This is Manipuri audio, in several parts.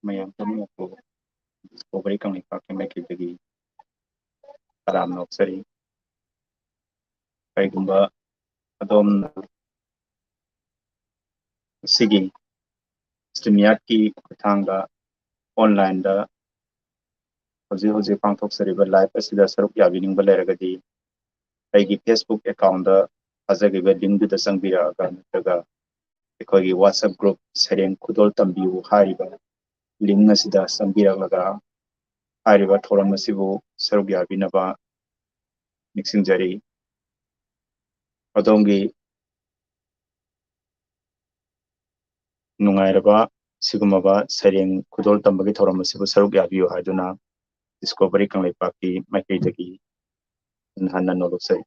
ꯃꯌꯥꯝ ꯄꯨꯝꯅꯃꯛꯄꯨ ꯗꯤꯁꯀꯣꯕꯔꯤ ꯀꯪꯂꯩꯄꯥꯛꯀꯤ ꯃꯥꯏꯀꯩꯗꯒꯤ ꯇꯔꯥꯝꯅ ꯑꯣꯛꯆꯔꯤ꯫ ꯀꯔꯤꯒꯨꯝꯕ ꯑꯗꯣꯝꯅ ꯑꯁꯤꯒꯤ ꯁ꯭ꯇꯔꯤꯝꯌꯥꯔꯗꯀꯤ ꯈꯨꯠꯊꯥꯡꯗ ꯑꯣꯟꯂꯥꯏꯟꯗ ꯍꯧꯖꯤꯛ ꯍꯧꯖꯤꯛ ꯄꯥꯡꯊꯣꯛꯆꯔꯤꯕ ꯂꯥꯏꯚ ꯑꯁꯤꯗ ꯁꯔꯨꯛ ꯌꯥꯕꯤꯅꯤꯡꯕ ꯂꯩꯔꯒꯗꯤ ꯑꯩꯒꯤ ꯐꯦꯁꯕꯨꯛ ꯑꯦꯀꯥꯎꯟꯗ ꯊꯥꯖꯈꯤꯕ ꯂꯤꯡꯛꯗꯨꯗ ꯆꯪꯕꯤꯔꯛꯑꯒ ꯅꯠꯇ꯭ꯔꯒ ꯑꯩꯈꯣꯏꯒꯤ ꯋꯥꯆꯞ ꯒ꯭ꯔꯨꯞ ꯁꯩꯔꯦꯡ ꯈꯨꯗꯣꯜ ꯇꯝꯕꯤꯌꯨ ꯍꯥꯏꯔꯤꯕ ꯂꯤꯡꯛ ꯑꯁꯤꯗ ꯆꯪꯕꯤꯔꯛꯂꯒ ꯍꯥꯏꯔꯤꯕ ꯊꯧꯔꯝ ꯑꯁꯤꯕꯨ ꯁꯔꯨꯛ ꯌꯥꯕꯤꯅꯕ ꯅꯤꯡꯁꯤꯡꯖꯔꯤ꯫ ꯑꯗꯣꯝꯒꯤ ꯅꯨꯡꯉꯥꯏꯔꯕ ꯁꯤꯒꯨꯝꯂꯕ ꯁꯩꯔꯦꯡ ꯈꯨꯗꯣꯜ ꯇꯝꯕꯒꯤ ꯊꯧꯔꯝ ꯑꯁꯤꯕꯨ ꯁꯔꯨꯛ ꯌꯥꯕꯤꯌꯨ ꯍꯥꯏꯗꯨꯅ ꯗꯤꯁꯀꯣꯕꯔꯤ ꯀꯪꯂꯩꯄꯥꯛꯀꯤ ꯃꯥꯏꯀꯩꯗꯒꯤ ꯍꯟꯅ ꯅꯣꯛꯆꯔꯤ꯫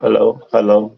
Hello hello.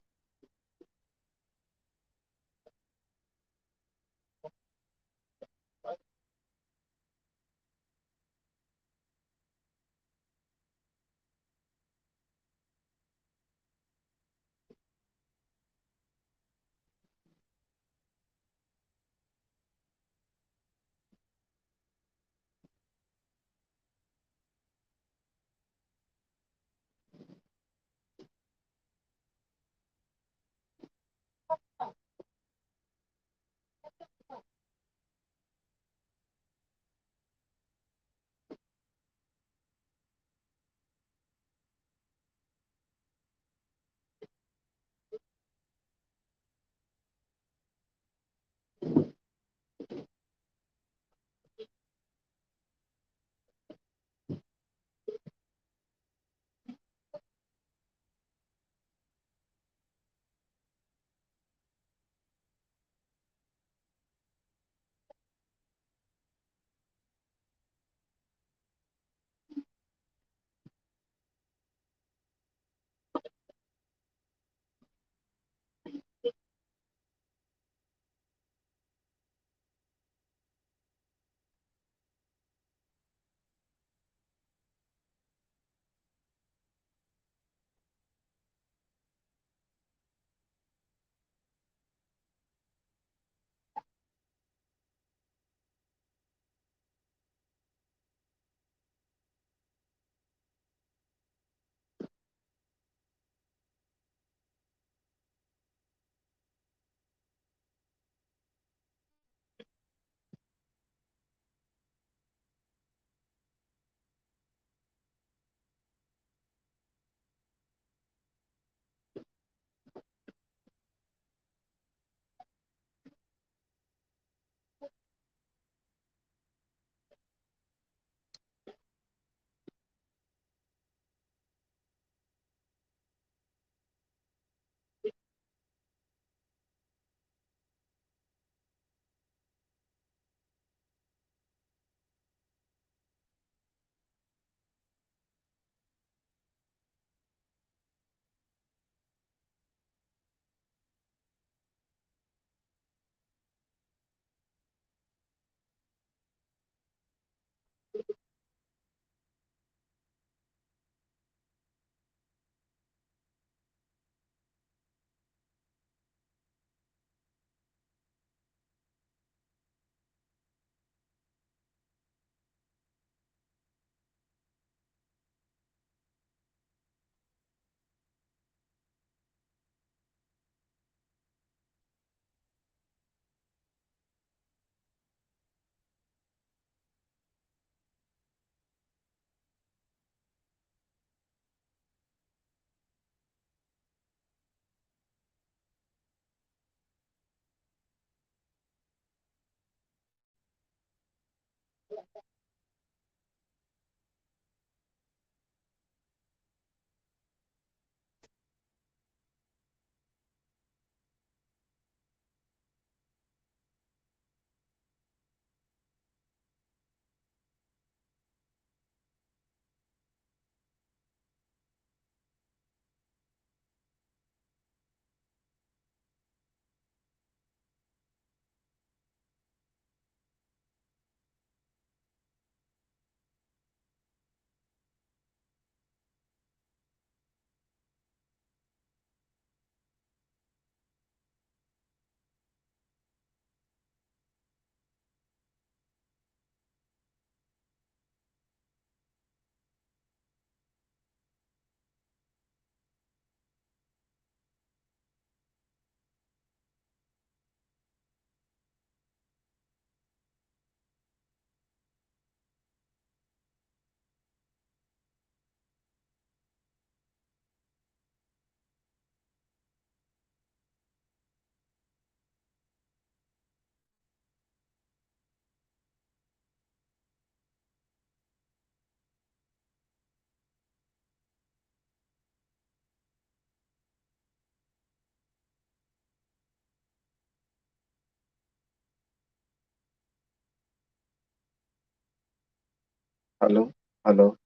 Hello, hello,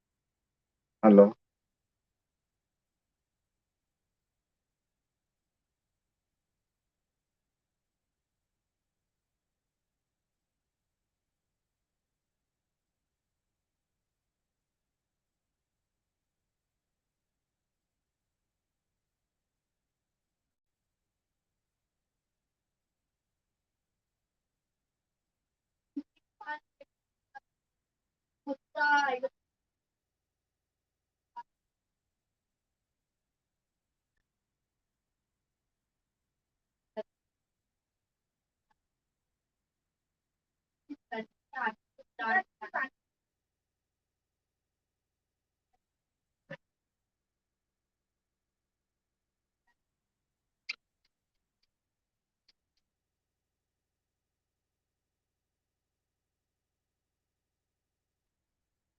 hello.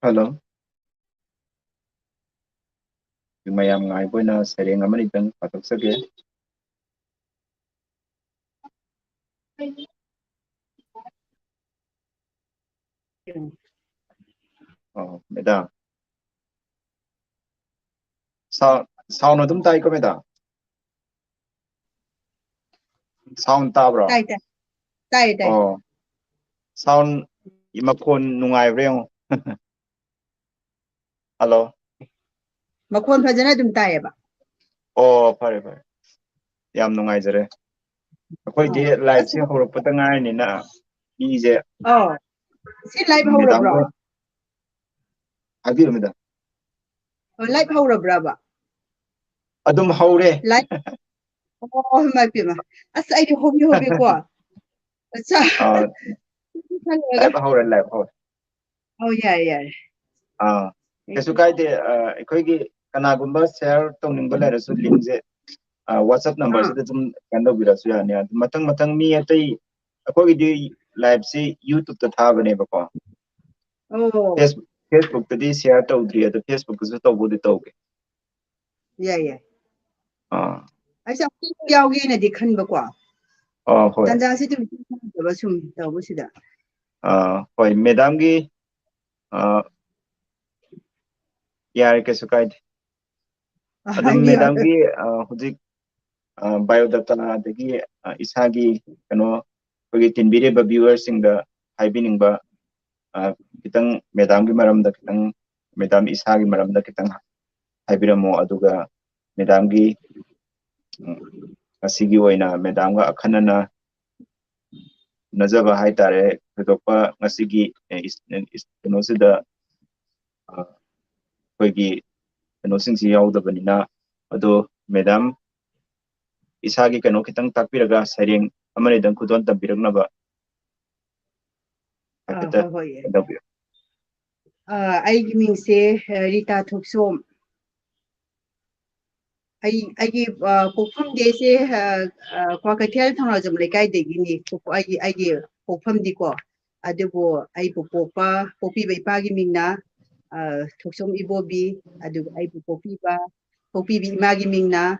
Hello. Mayam ngai boina sereng amani tang patok sage. Oh, madam. Sound adum tai ko madam. Sound ta bro. Tai tai tai tai. Oh, sound imakon nungai reng. Hello. Makon fajana dum tai ba. Oh, pare pare. Yam nungai jare. Akoi di live se horok pata ngai ni na. Ije. Oh. Si live hawra Madam bro. ko. Abi madam. Oh live hawra bra ba. Adum haure. Live. Oh my pima. Asa ai hobi ko. Acha. Live haure live haure. Oh yeah. Kesu kai de akoi gi kana gumba share tong ning bala rasu link je WhatsApp number se tum kan do bira su ya ne matang mi atai akoi di live se YouTube ta tha bane ba ko. Oh. Facebook ta di share to dri da Facebook su to bu di to ke. Yeah. Ah. Aisa yaogi na di khan ba ko. Oh hoi. Tanja si tum ba sum ta bu sida. Hoi madam gi yar kesu kai de. Adum madam gi hujik biodata adagi isagi kano kogi tinbire ba viewers singa haibining ba kitang madam gi maram da kitang madam isagi maram da kitang haibiramo aduga madam gi asigi oina madam ga akhanana najaba haitare thokpa ngasigi kano sida kogi kano singsi yaudabani ado madam isagi kano kitang takpiraga sareng amane dang kudon tabiraknaba hakata Hoi. dabi Ai ming se Rita Thoksom. Ai pokpham de se kwa kathel thangna jam lekai de gini ai pokpham di ko adugo ai pokpa popi bai pa gi mingna Thoksom ibobi adugo ai popi bi ma gi mingna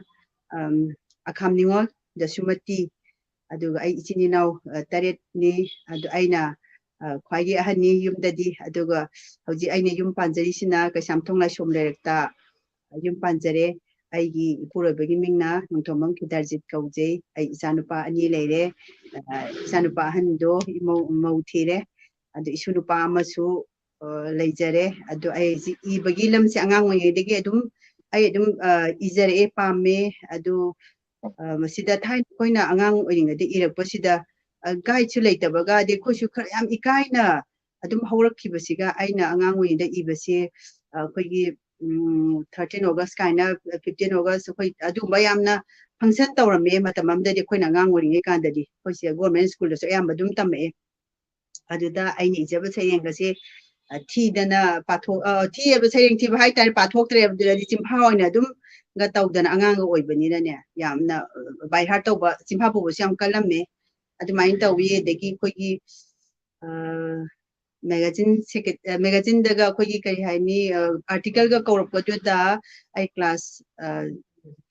akham ningol jasumati adugo ai ichini naw taret ni adu aina khwagi ahani yumdadi adugo hauji aina yum panjari sina kaisam thongna som lerekta yum panjare aigi ipurobagi mingna nungthomam Khidarjit kaujei ai ichanupa ani leire ichanupa hando mau thire adu isunupa amasu leijare adu ai ibagi lamse angang oingedagi ai adum ijare pame adu masida thain koina angang oingade irakpasida guide su leitabaga de khosu khar yam ikaina adum haurakkhibasiga aina angang oingda ibase akoigi 13 August kaina 15 August koi adu bayamna function tawrame matam amdadi koina angang oringe kandadi koise government school da so yam badum tamae aduda aini ijaba sayengase thidana patho thi eba sayeng thi hai tar pathoktre abduladi chimpha oina adum ga tawdana angang oibani ne yamna by heart tawba chimpha bu syam kalamme adumain tawi degi koigi magazine daga koigi kai haini article ga kaurapkoda ai class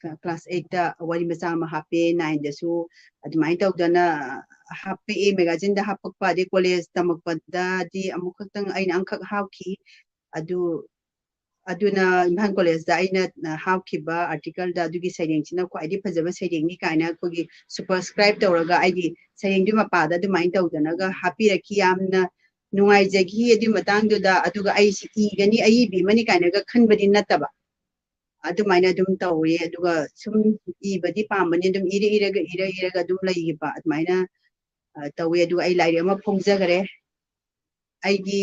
8 da wari macha ma hape 9 da su adumain tawdana hape magazine da hapakpa de college tamakpa da di amukhang aina angkhak hawki aduna Imphal College da aina hapkiba article da adugi sairengchina khwaidi phajaba sairengni kaina kogi superscribe tawraga aigi sairengdi mapada adu main tawdanaga hapiraki yamna nungaijagi adu matangdu da aduga ai igani ai bi mani kaina ga khanbadi nataba adu maina dum tawye aduga sum ibadi pambani dum iraga dum laigiba adu maina tawye aduga ai lairi ama phongjagare aigi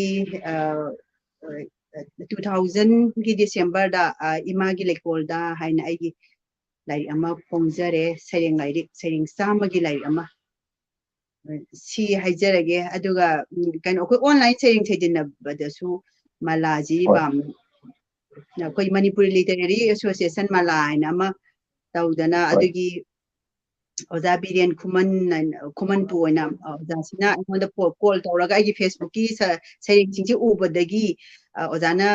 2000 की December da ima gi lekol da haina aigi lai ama phongjare sering sama gi lai ama si haijarage aduga kan okoi online sering thedina badasu malaji ꯍꯣꯏ bam na koi Manipuri Literary Association mala haina ama tawdana ꯍꯣꯏ adugi oza Biren Khuman pu oina oza sina amonda call tawraga aigi Facebook ki sering chingji ubadagi ozana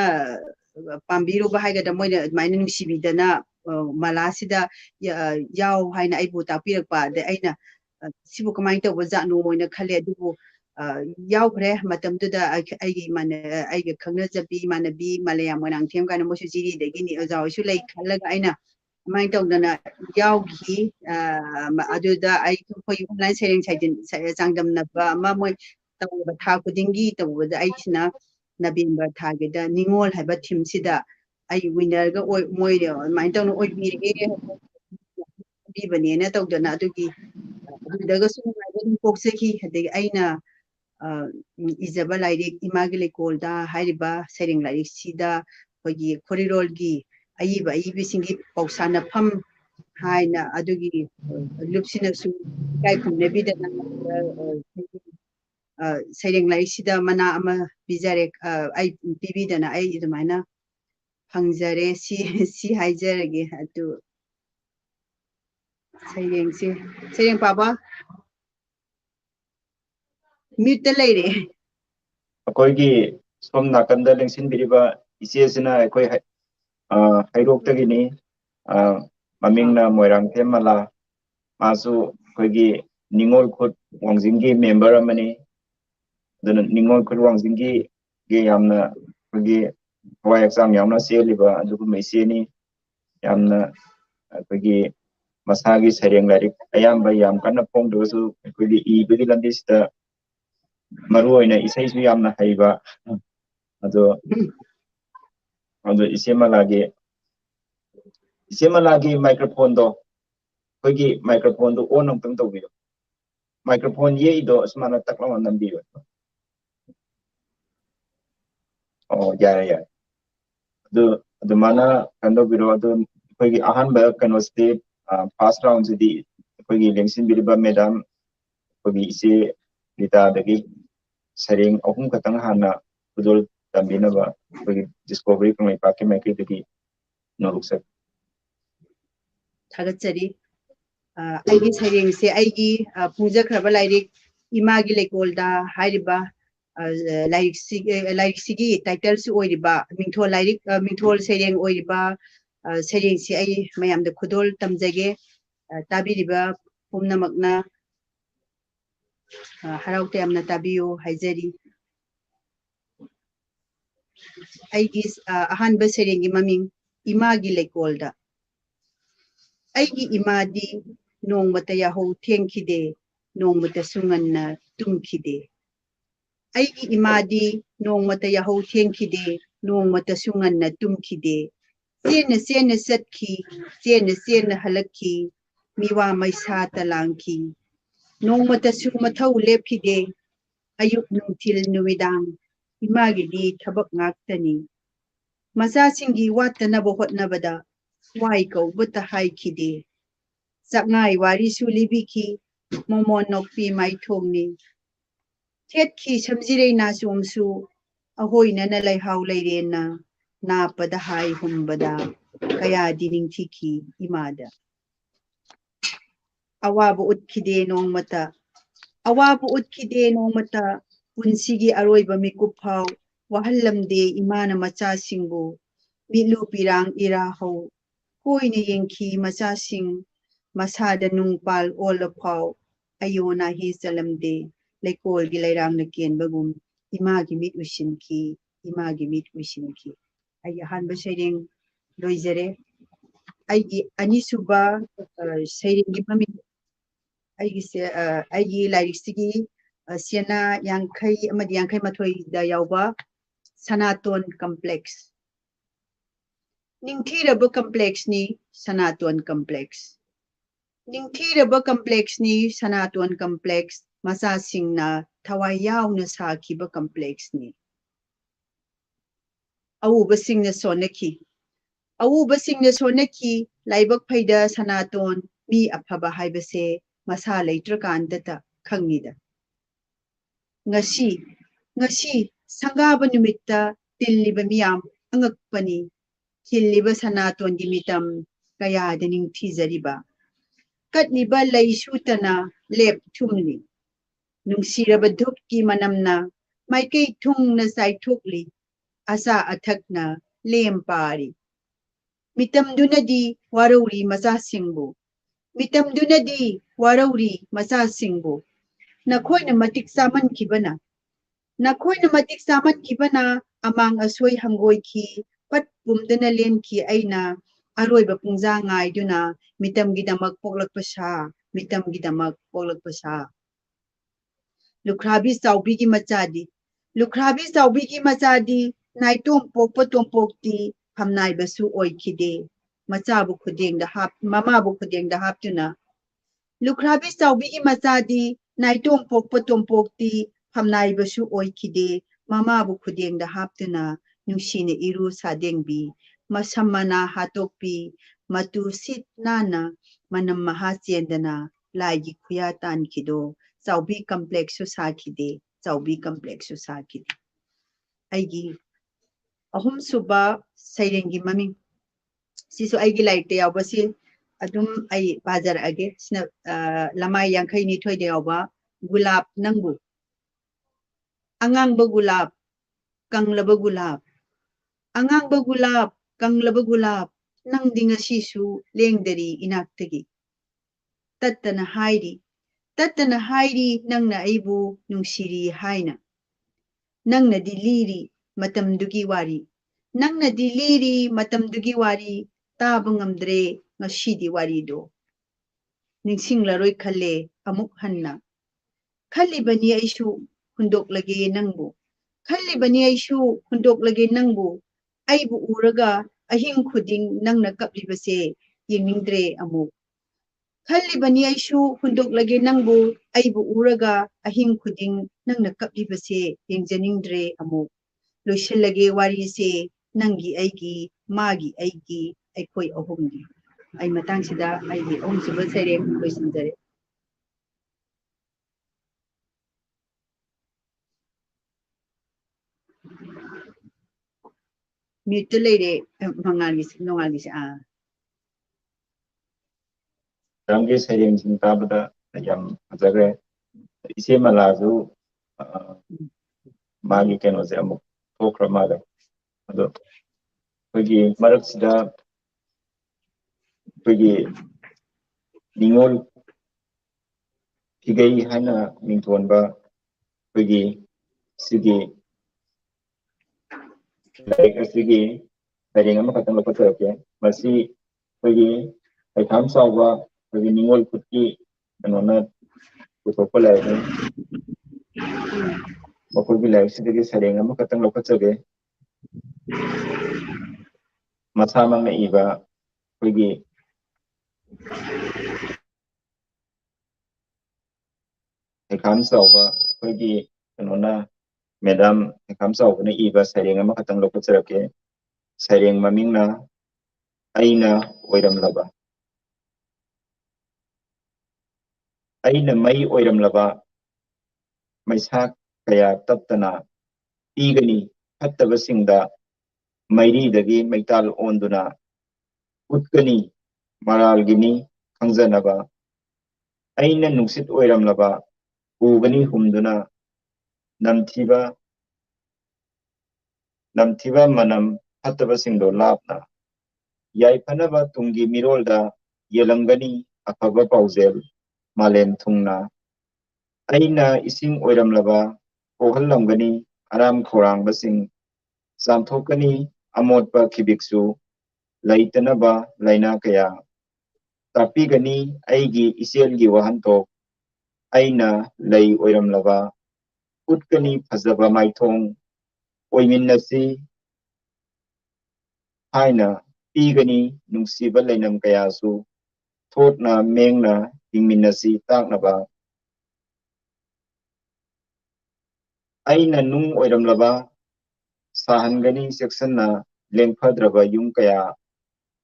pambiru ba haiga da moina maina nungsibidana malasida yaw haina aibu tapirakpa da aina sibu kamai tawba janu moina khale adubu yaw khre matamduda aigi mana aigi khangnajabi manabi malayam monang them kana mosu jiri dagi ni oza osu lai khalaga aina mai tawdana yawgi aduda ai khoi online sharing changdamna ba ma moi tawba tha kudingi tawba da aisina November thagida ningol haiba thim sida ai winner ga moi mai tawna oi birege bibane na tawdana adugi adudaga sum mai poksaki adegi aina ijaba lairik imagi lekol da hariba sering lairik sida hogi korirol gi ayibi singi pausana pham haina adugi lupsina su kai khumne bidana sering lairik sida mana ama bijare ai bibidana ai idumaina hangjare si haijarage adu sering papa mute laire ꯑꯩꯈꯣꯏꯒꯤ ꯁꯣꯝ ꯅꯥꯀꯟꯗ ꯂꯦꯡꯁꯤꯟꯕꯤꯔꯤꯕ ꯏꯆꯦꯁꯤꯅ ꯑꯩꯈꯣꯏ ꯍꯩꯔꯣꯛꯇꯒꯤꯅꯤ ꯃꯃꯤꯡꯅ ꯃꯣꯏꯔꯥꯡꯊꯦꯝ ꯃꯂꯥ ꯃꯥꯁꯨ ꯑꯩꯈꯣꯏꯒꯤ ꯅꯤꯡꯉꯣꯜ ꯈꯨꯠ ꯋꯥꯡꯖꯤꯡꯒꯤ ꯃꯦꯝꯕꯔ ꯑꯃꯅꯤ ꯑꯗꯨꯅ ꯅꯤꯡꯉꯣꯜ ꯈꯨꯠ ꯋꯥꯡꯖꯤꯡꯒꯤ ꯌꯥꯝꯅ ꯑꯩꯈꯣꯏꯒꯤ ꯊꯋꯥꯏ ꯍꯛꯆꯥꯡ ꯌꯥꯎꯅ ꯆꯦꯜꯂꯤꯕ ꯑꯗꯨꯒꯨꯝꯕ ꯏꯆꯦꯅꯤ ꯌꯥꯝꯅ ꯑꯩꯈꯣꯏꯒꯤ ꯃꯁꯥꯒꯤ ꯁꯩꯔꯦꯡ ꯂꯥꯏꯔꯤꯛ ꯑꯌꯥꯝꯕ ꯌꯥꯝ ꯀꯟꯅ ꯐꯣꯡꯗ꯭ꯔꯒꯁꯨ ꯑꯩꯈꯣꯏꯒꯤ ꯏꯕꯒꯤ ꯂꯝꯕꯤꯁꯤꯗ ꯃꯔꯨꯑꯣꯏꯅ ꯏꯁꯩꯁꯨ ꯌꯥꯝꯅ ꯍꯩꯕ ꯑꯗꯣ ꯏꯆꯦ ꯃꯂꯥꯒꯤ ꯃꯥꯏꯀ꯭ꯔꯣꯐꯣꯟꯗꯣ ꯑꯩꯈꯣꯏꯒꯤ ꯃꯥꯏꯀ꯭ꯔꯣꯐꯣꯟꯗꯣ ꯑꯣꯟ ꯑꯃꯨꯛꯇꯪ ꯇꯧꯕꯤꯌꯣ ꯃꯥꯏꯀ꯭ꯔꯣꯐꯣꯟ ꯌꯦꯛꯏꯗꯣ ꯑꯁꯨꯃꯥꯏꯅ ꯇꯛ ꯂꯥꯎꯅ ꯅꯝꯕꯤꯌꯣ ꯌꯥꯔꯦ ꯑꯗꯨ ꯑꯗꯨꯃꯥꯏꯅ ꯀꯩꯅꯣ ꯇꯧꯕꯤꯔꯣ ꯑꯗꯨ ꯑꯩꯈꯣꯏꯒꯤ ꯑꯍꯥꯟꯕ ꯀꯩꯅꯣꯁꯤꯗꯤ ꯐꯥꯔꯁ ꯔꯥꯎꯟꯁꯤꯗꯤ ꯑꯩꯈꯣꯏꯒꯤ ꯂꯦꯡꯁꯤꯟꯕꯤꯔꯤꯕ ꯃꯦꯗꯥꯝ ꯑꯩꯈꯣꯏꯒꯤ ꯏꯆꯦ ꯔꯤꯇꯥꯗꯒꯤ ꯁꯩꯔꯦꯡ 3 ꯈꯛꯇꯪ ꯍꯥꯟꯅ ꯈꯨꯗꯣꯜ ꯇꯝꯕꯤꯅꯕ ꯑꯩꯈꯣꯏꯒꯤ ꯗꯤꯁꯀꯣꯚꯔꯤ ꯀꯪꯂꯩꯄꯥꯛꯀꯤ ꯃꯥꯏꯀꯩꯗꯒꯤ ꯅꯣꯔꯨꯛꯆꯠ ꯊꯥꯒꯠꯆꯔꯤ ꯑꯩꯒꯤ ꯁꯩꯔꯦꯡꯁꯦ ꯑꯩꯒꯤ ꯄꯨꯡꯖꯈ꯭ꯔꯕ ꯂꯥꯏꯔꯤꯛ ꯏꯃꯥꯒꯤ ꯂꯩꯀꯣꯜꯗ ꯍꯥꯏꯔꯤꯕ ꯂꯥꯏꯔꯤꯛꯁꯤꯒꯤ ꯇꯥꯏꯇꯜꯁꯨ ꯑꯣꯏꯔꯤꯕ ꯃꯤꯡꯊꯣꯜ ꯁꯩꯔꯦꯡ ꯑꯣꯏꯔꯤꯕ ꯁꯩꯔꯦꯡꯁꯤ ꯑꯩ ꯃꯌꯥꯝꯗ ꯈꯨꯗꯣꯜ ꯇꯝꯖꯒꯦ ꯇꯥꯕꯤꯔꯤꯕ ꯄꯨꯝꯅꯃꯛꯅ ꯍꯔꯥꯎ ꯇꯌꯥꯝꯅ ꯇꯥꯕꯤꯌꯨ ꯍꯥꯏꯖꯔꯤ ꯑꯩꯒꯤ ꯑꯍꯥꯟꯕ ꯁꯩꯔꯦꯡꯒꯤ ꯃꯃꯤꯡ ꯏꯃꯥꯒꯤ ꯂꯩꯀꯣꯜꯗ ꯑꯩꯒꯤ ꯏꯃꯥꯗꯤ ꯅꯣꯡꯃꯇ ꯌꯥꯍꯧ ꯊꯦꯡꯈꯤꯗꯦ ꯅꯣꯡꯃꯇꯁꯨ ꯉꯟꯅ ꯇꯨꯝꯈꯤꯗꯦ ꯑꯩꯒꯤ ꯏꯃꯥꯗꯤ ꯅꯣꯡꯃꯇ ꯌꯥꯍꯧ ꯊꯦꯡꯈꯤꯗꯦ ꯅꯣꯡꯃꯇꯁꯨ ꯉꯟꯅ ꯇꯨꯝꯈꯤꯗꯦ ꯆꯦꯟꯅ ꯆꯠꯈꯤ ꯆꯦꯟꯅ ꯍꯜꯂꯛꯈꯤ ꯃꯤꯋꯥ ꯃꯩꯁꯥꯇ ꯂꯥꯡꯈꯤ ꯅꯣꯡꯃꯇꯁꯨ ꯃꯊꯧ ꯂꯦꯞꯈꯤꯗꯦ ꯑꯌꯨꯛ ꯅꯨꯡꯊꯤꯜ ꯅꯨꯃꯤꯗꯥꯡ ꯏꯃꯥꯒꯤꯗꯤ ꯊꯕꯛ ꯉꯥꯛꯇꯅꯤ ꯃꯆꯥꯁꯤꯡꯒꯤ ꯋꯥꯠꯇꯅꯕ ꯍꯣꯠꯅꯕꯗ ꯋꯥꯏ ꯀꯧꯕꯇ ꯍꯥꯏꯈꯤꯗꯦ ꯆꯥꯛꯉꯥꯏ ꯋꯥꯔꯤꯁꯨ ꯂꯤꯕꯤꯈꯤ ꯃꯣꯃꯣꯟ ꯅꯣꯛꯄꯤ ꯃꯥꯏꯊꯣꯡꯅꯤ ꯊꯦꯠꯈꯤ ꯁꯝꯖꯤꯔꯩ ꯅꯥꯆꯣꯝꯁꯨ ꯑꯍꯣꯏꯅꯅ ꯂꯩꯍꯥꯎ ꯂꯩꯔꯦꯟꯅ ꯅꯥꯞꯄꯗ ꯍꯥꯏ ꯍꯨꯝꯕꯗ ꯀꯌꯥꯗꯤ ꯅꯤꯡꯊꯤꯈꯤ ꯏꯃꯥꯗ ꯑꯋꯥꯕ ꯎꯠꯈꯤꯗꯦ ꯅꯣꯡꯃꯇ ꯄꯨꯟꯁꯤꯒꯤ ꯑꯔꯣꯏꯕ ꯃꯤꯀꯨꯞ ꯐꯥꯎ ꯋꯥꯍꯜꯂꯝꯗꯦ ꯏꯃꯥꯅ ꯃꯆꯥꯁꯤꯡꯕꯨ ꯃꯤꯠꯂꯨ ꯄꯤꯔꯥꯡ ꯏꯔꯥꯍꯧ ꯀꯣꯏꯅ ꯌꯦꯡꯈꯤ ꯃꯆꯥꯁꯤꯡ ꯃꯁꯥꯗ ꯅꯨꯡꯄꯥꯜ ꯑꯣꯜꯂꯐꯥꯎ ꯑꯌꯣ ꯅꯥꯍꯤ ꯆꯜꯂꯝꯗꯦ ꯂꯩꯀꯣꯜꯒꯤ ꯂꯩꯔꯥꯡꯅ ꯀꯦꯟꯕꯒꯨꯝ ꯏꯃꯥꯒꯤ ꯃꯤꯠ ꯎꯏꯁꯤꯟꯈꯤ इमागी मीट उइसिनखी आई अहानबा सैरें लोइजरे आई अनिसुबा सैरेंगी ममी आई लाइरिक्सिगी सेना यांखै अमदि यांखै मथोई दा यावबा सनातन कॉम्प्लेक्स निंगथीरबा कॉम्प्लेक्स नि सनातन कॉम्प्लेक्स निंगथीरबा कॉम्प्लेक्स नि सनातन कॉम्प्लेक्स मसा सिंगना थवाई यावना साखिबा कॉम्प्लेक्स नि अवुबा सिंगना सोनखी अवुबा सिंगना सोनखी लाइबक फैदा सनातन मी अफबा हाइबसे मसा लेट्रकांदता खंगिदा ngasi ngasi sangaba numitta tilliba miyam angakpani killiba sanaton gi mitam kaya dening thizariba katliba laisutana lep thumli nungsiraba dhukki manamna maikei thungna saithokli asa athakna lempari mitam dunadi warauri masa singbu mitam dunadi warauri masa singbu nakhoina matik saman kibana nakhoina matik saman kibana amang asoi hangoi ki pat pumdana len ki aina aroiba pungja ngai duna mitam gidamak poklak pasha mitam gidamak poklak pasha lukhrabi saubi gi machadi naitom pokti phamnai basu oikide machabu khudeng da hap mama bu khudeng da hap tuna lukhrabi saubi gi machadi naitom pokti phamnai basu oikide mama bu khudeng da hap tuna nungsine iru sadengbi masamana hatokpi matu sit nana manam maha chendana laigi khuya tan kido saubi complex sakide saubi complex sakide aigi ahum suba sairengi mami sisu aigi laite yawbasi adum ai bajar age sina lamai yankai ni thoide yawba gulab nangbu angang ba gulab kanglaba gulab angang ba gulab kanglaba gulab nang dinga sisu lengdari inaktagi tattana hairi nangna aibu nungsiri haina nangna diliri matamdugi wari nangna diliri matamdugi wari taba ngamdre ngasidi wari do ningsinglaroi khalle amuk hanna khalibani aishu hundoklage nangbu khalibani aishu hundoklage nangbu aibu uraga ahing khuding nangna kaplibase yengingdre amuk khalibani aishu hundoklage nangbu aibu uraga ahing khuding nangna kaplibase yengjaningdre amuk loishillage wari se nangi aigi magi aigi aikoi ahumgi ai matang sida aigi ahum suba sere loisinjare mute leire nongalgi Rangge sairing sing tabada yam ajagre ise malazu magi keno se amuk thokra mala ado kogi marak sida kogi ningol higai hana mingthonba kogi sigi like sigi sairing ama khatang lokotake masi kogi ai tham sawa kogi ningol kutki kanona puthokpa lai makogi lai sidagi sairing ama khatang lokotake masamang na iba kogi ekam sawa kogi kanona madam ekam sawa na iba sairing ama khatang lokotake sairing mamingna aina oiramlaba aina mai oiramlaba maisak kaya taptana igani fattabasingda mairidagi maital onduna utkani maralgini khangjanaba aina nungsit oiramlaba ugani humduna namthiba manam fattabasingdo lapna yaifanaba tungi mirolda yelangani afaba paujel malem thungna aina ising oiramlaba kohallamgani aram khorang basing ꯆꯥꯝꯊꯣꯛꯀꯅꯤ ꯑꯃꯣꯠꯄ ꯈꯤꯕꯤꯛꯁꯨ ꯂꯩꯇꯅꯕ ꯂꯩꯅꯥ ꯀꯌꯥ ꯇꯥꯛꯄꯤꯒꯅꯤ ꯑꯩꯒꯤ ꯏꯆꯦꯜꯒꯤ ꯋꯥꯍꯟꯊꯣꯛ ꯑꯩꯅ ꯂꯩ ꯑꯣꯏꯔꯝꯂꯕ ꯎꯠꯀꯅꯤ ꯐꯖꯕ ꯃꯥꯏꯊꯣꯡ ꯑꯣꯏꯃꯤꯟꯅꯁꯤ ꯍꯥꯏꯅ ꯄꯤꯒꯅꯤ ꯅꯨꯡꯁꯤꯕ ꯂꯩꯅꯝ ꯀꯌꯥꯁꯨ ꯊꯣꯠꯅ ꯃꯦꯡꯅ ꯍꯤꯡꯃꯤꯟꯅꯁꯤ ꯇꯥꯛꯅꯕ ꯑꯩꯅ ꯅꯨꯡ ꯑꯣꯏꯔꯝꯂꯕ ꯁꯥꯍꯟꯒꯅꯤ ꯆꯦꯛꯁꯟꯅ ꯂꯦꯡꯐꯗ꯭ꯔꯕ ꯌꯨꯝ ꯀꯌꯥ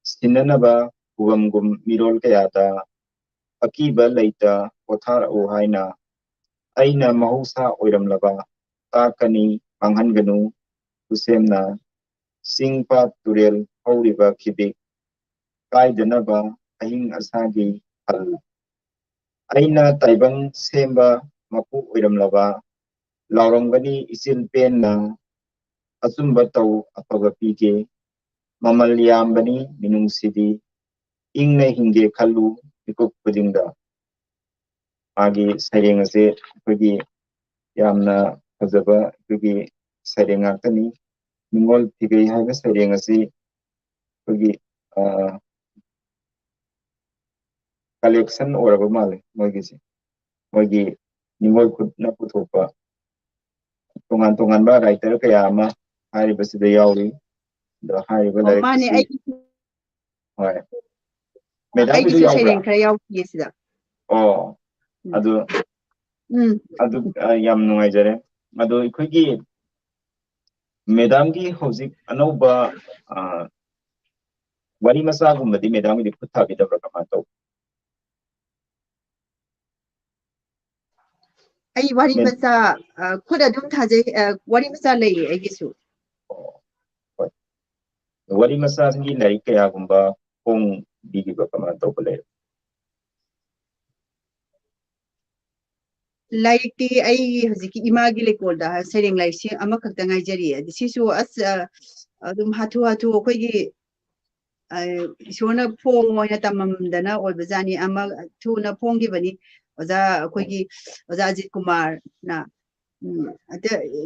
ꯁꯤꯟꯅꯅꯕ ꯈꯨꯕꯝꯒꯨꯝ ꯃꯤꯔꯣꯜ ꯀꯌꯥꯗ ꯑꯀꯤꯕ ꯂꯩꯇ ꯄꯣꯊꯥꯔꯛꯎ ꯍꯥꯏꯅ ꯑꯩꯅ ꯃꯍꯧꯁꯥ ꯑꯣꯏꯔꯝꯂꯕ ꯇꯥꯛꯀꯅꯤ ꯃꯥꯡꯍꯟꯒꯅꯨ ꯈꯨꯁꯦꯝꯅ ꯆꯤꯡ ꯄꯥꯠ ꯇꯨꯔꯦꯜ ꯍꯧꯔꯤꯕ ꯈꯤꯕꯤꯛ ꯀꯥꯏꯗꯅꯕ ꯑꯍꯤꯡ ꯑꯁꯥꯒꯤ ꯍꯜ ꯑꯩꯅ ꯇꯥꯏꯕꯪ ꯁꯦꯝꯕ ꯃꯄꯨ ꯑꯣꯏꯔꯝꯂꯕ ꯂꯥꯎꯔꯝꯒꯅꯤ ꯏꯆꯤꯜ ꯄꯦꯟꯅ ꯑꯆꯨꯝꯕ ꯇꯧ ꯑꯐꯕ ꯄꯤꯒꯦ ꯃꯃꯜ ꯌꯥꯝꯕꯅꯤ ꯃꯤꯅꯨꯡꯁꯤꯗꯤ ꯏꯪꯅ ꯍꯤꯡꯒꯦ ꯈꯜꯂꯨ ꯃꯤꯀꯨꯞ ꯈꯨꯗꯤꯡꯗ ꯃꯥꯒꯤ ꯁꯩꯔꯦꯡ ꯑꯁꯦ ꯑꯩꯈꯣꯏꯒꯤ ꯌꯥꯝꯅ ꯐꯖꯕ ꯑꯩꯈꯣꯏꯒꯤ ꯁꯩꯔꯦꯡ ꯉꯥꯛꯇꯅꯤ ꯅꯤꯡꯉꯣꯜ ꯐꯤꯒꯩ ꯍꯥꯏꯕ ꯁꯩꯔꯦꯡ ꯑꯁꯤ ꯑꯩꯈꯣꯏꯒꯤ ꯀꯂꯦꯛꯁꯟ ꯑꯣꯏꯔꯕ ꯃꯥꯜꯂꯦ ꯃꯣꯏꯒꯤꯁꯦ ꯃꯣꯏꯒꯤ ꯅꯤꯡꯉꯣꯜ ꯈꯨꯠꯅ ꯄꯨꯊꯣꯛꯄ ꯇꯣꯉꯥꯟ ꯇꯣꯉꯥꯟꯕ ꯔꯥꯏꯇꯔ ꯀꯌꯥ ꯑꯃ ꯍꯥꯏꯔꯤꯕꯁꯤꯗ ꯌꯥꯎꯔꯤ ꯑꯗꯣ ꯍꯥꯏꯔꯤꯕ ꯑꯣ ꯃꯥꯅꯦ ꯂꯥꯏꯔꯤꯛꯁꯤ ꯍꯣꯏ ꯃꯦꯗꯥꯝꯒꯤꯗꯨ ꯑꯩꯒꯤꯁꯨ ꯌꯥꯎꯕ꯭ꯔꯥ ꯁꯩꯔꯦꯡ ꯈꯔ ꯌꯥꯎꯈꯤꯌꯦ ꯁꯤꯗ ꯑꯣ ꯎꯝ ꯑꯗꯨ ꯎꯝ ꯑꯗꯨ ꯌꯥꯝ ꯅꯨꯡꯉꯥꯏꯖꯔꯦ ꯑꯗꯣ ꯑꯩꯈꯣꯏꯒꯤ ꯃꯦꯗꯥꯝꯒꯤ ꯍꯧꯖꯤꯛ ꯑꯅꯧꯕ ꯋꯥꯔꯤ ꯃꯆꯥꯒꯨꯝꯕꯗꯤ ꯃꯦꯗꯥꯝꯒꯤꯗꯤ ꯈꯨꯠ ꯊꯥꯕꯤꯗꯕ꯭ꯔꯥ ꯀꯃꯥꯏꯅ ꯇꯧ ꯑꯩ ꯋꯥꯔꯤ ꯃꯆꯥ ꯈꯨꯠ ꯑꯗꯨꯝ ꯊꯥꯖꯩ ꯋꯥꯔꯤ ꯃꯆꯥ ꯂꯩꯌꯦ ꯑꯩꯒꯤꯁꯨ ꯍꯣꯏ ꯋꯥꯔꯤ ꯃꯆꯥꯁꯤꯡꯒꯤ ꯂꯥꯏꯔꯤꯛ ꯀꯌꯥꯒꯨꯝꯕ ꯐꯣꯡꯕꯤꯈꯤꯕ ꯀꯃꯥꯏꯅ ꯇꯧꯕ ꯂꯩ ꯂꯥꯏꯔꯤꯛꯇꯤ ꯑꯩ ꯍꯧꯖꯤꯛꯀꯤ ꯏꯃꯥꯒꯤ ꯂꯩꯀꯣꯜꯗ ꯁꯩꯔꯦꯡ ꯂꯥꯏꯔꯤꯛꯁꯤ ꯑꯃꯈꯛꯇ ꯉꯥꯏꯖꯔꯤꯌꯦ ꯑꯗꯨ ꯁꯤꯁꯨ ꯑꯁ ꯑꯗꯨꯝ ꯍꯥꯊꯨ ꯍꯥꯊꯨ ꯑꯩꯈꯣꯏꯒꯤ ꯏꯁꯣꯔꯅ ꯐꯣꯡ ꯑꯣꯏꯅ ꯇꯝꯃꯝꯗꯅ ꯑꯣꯏꯕꯖꯥꯠꯅꯤ ꯑꯃ ꯊꯨꯅ ꯐꯣꯡꯈꯤꯕꯅꯤ ꯑꯣꯖꯥ ꯑꯩꯈꯣꯏꯒꯤ ꯑꯣꯖꯥ ꯑꯖꯤꯠ ꯀꯨꯃꯥꯔꯅ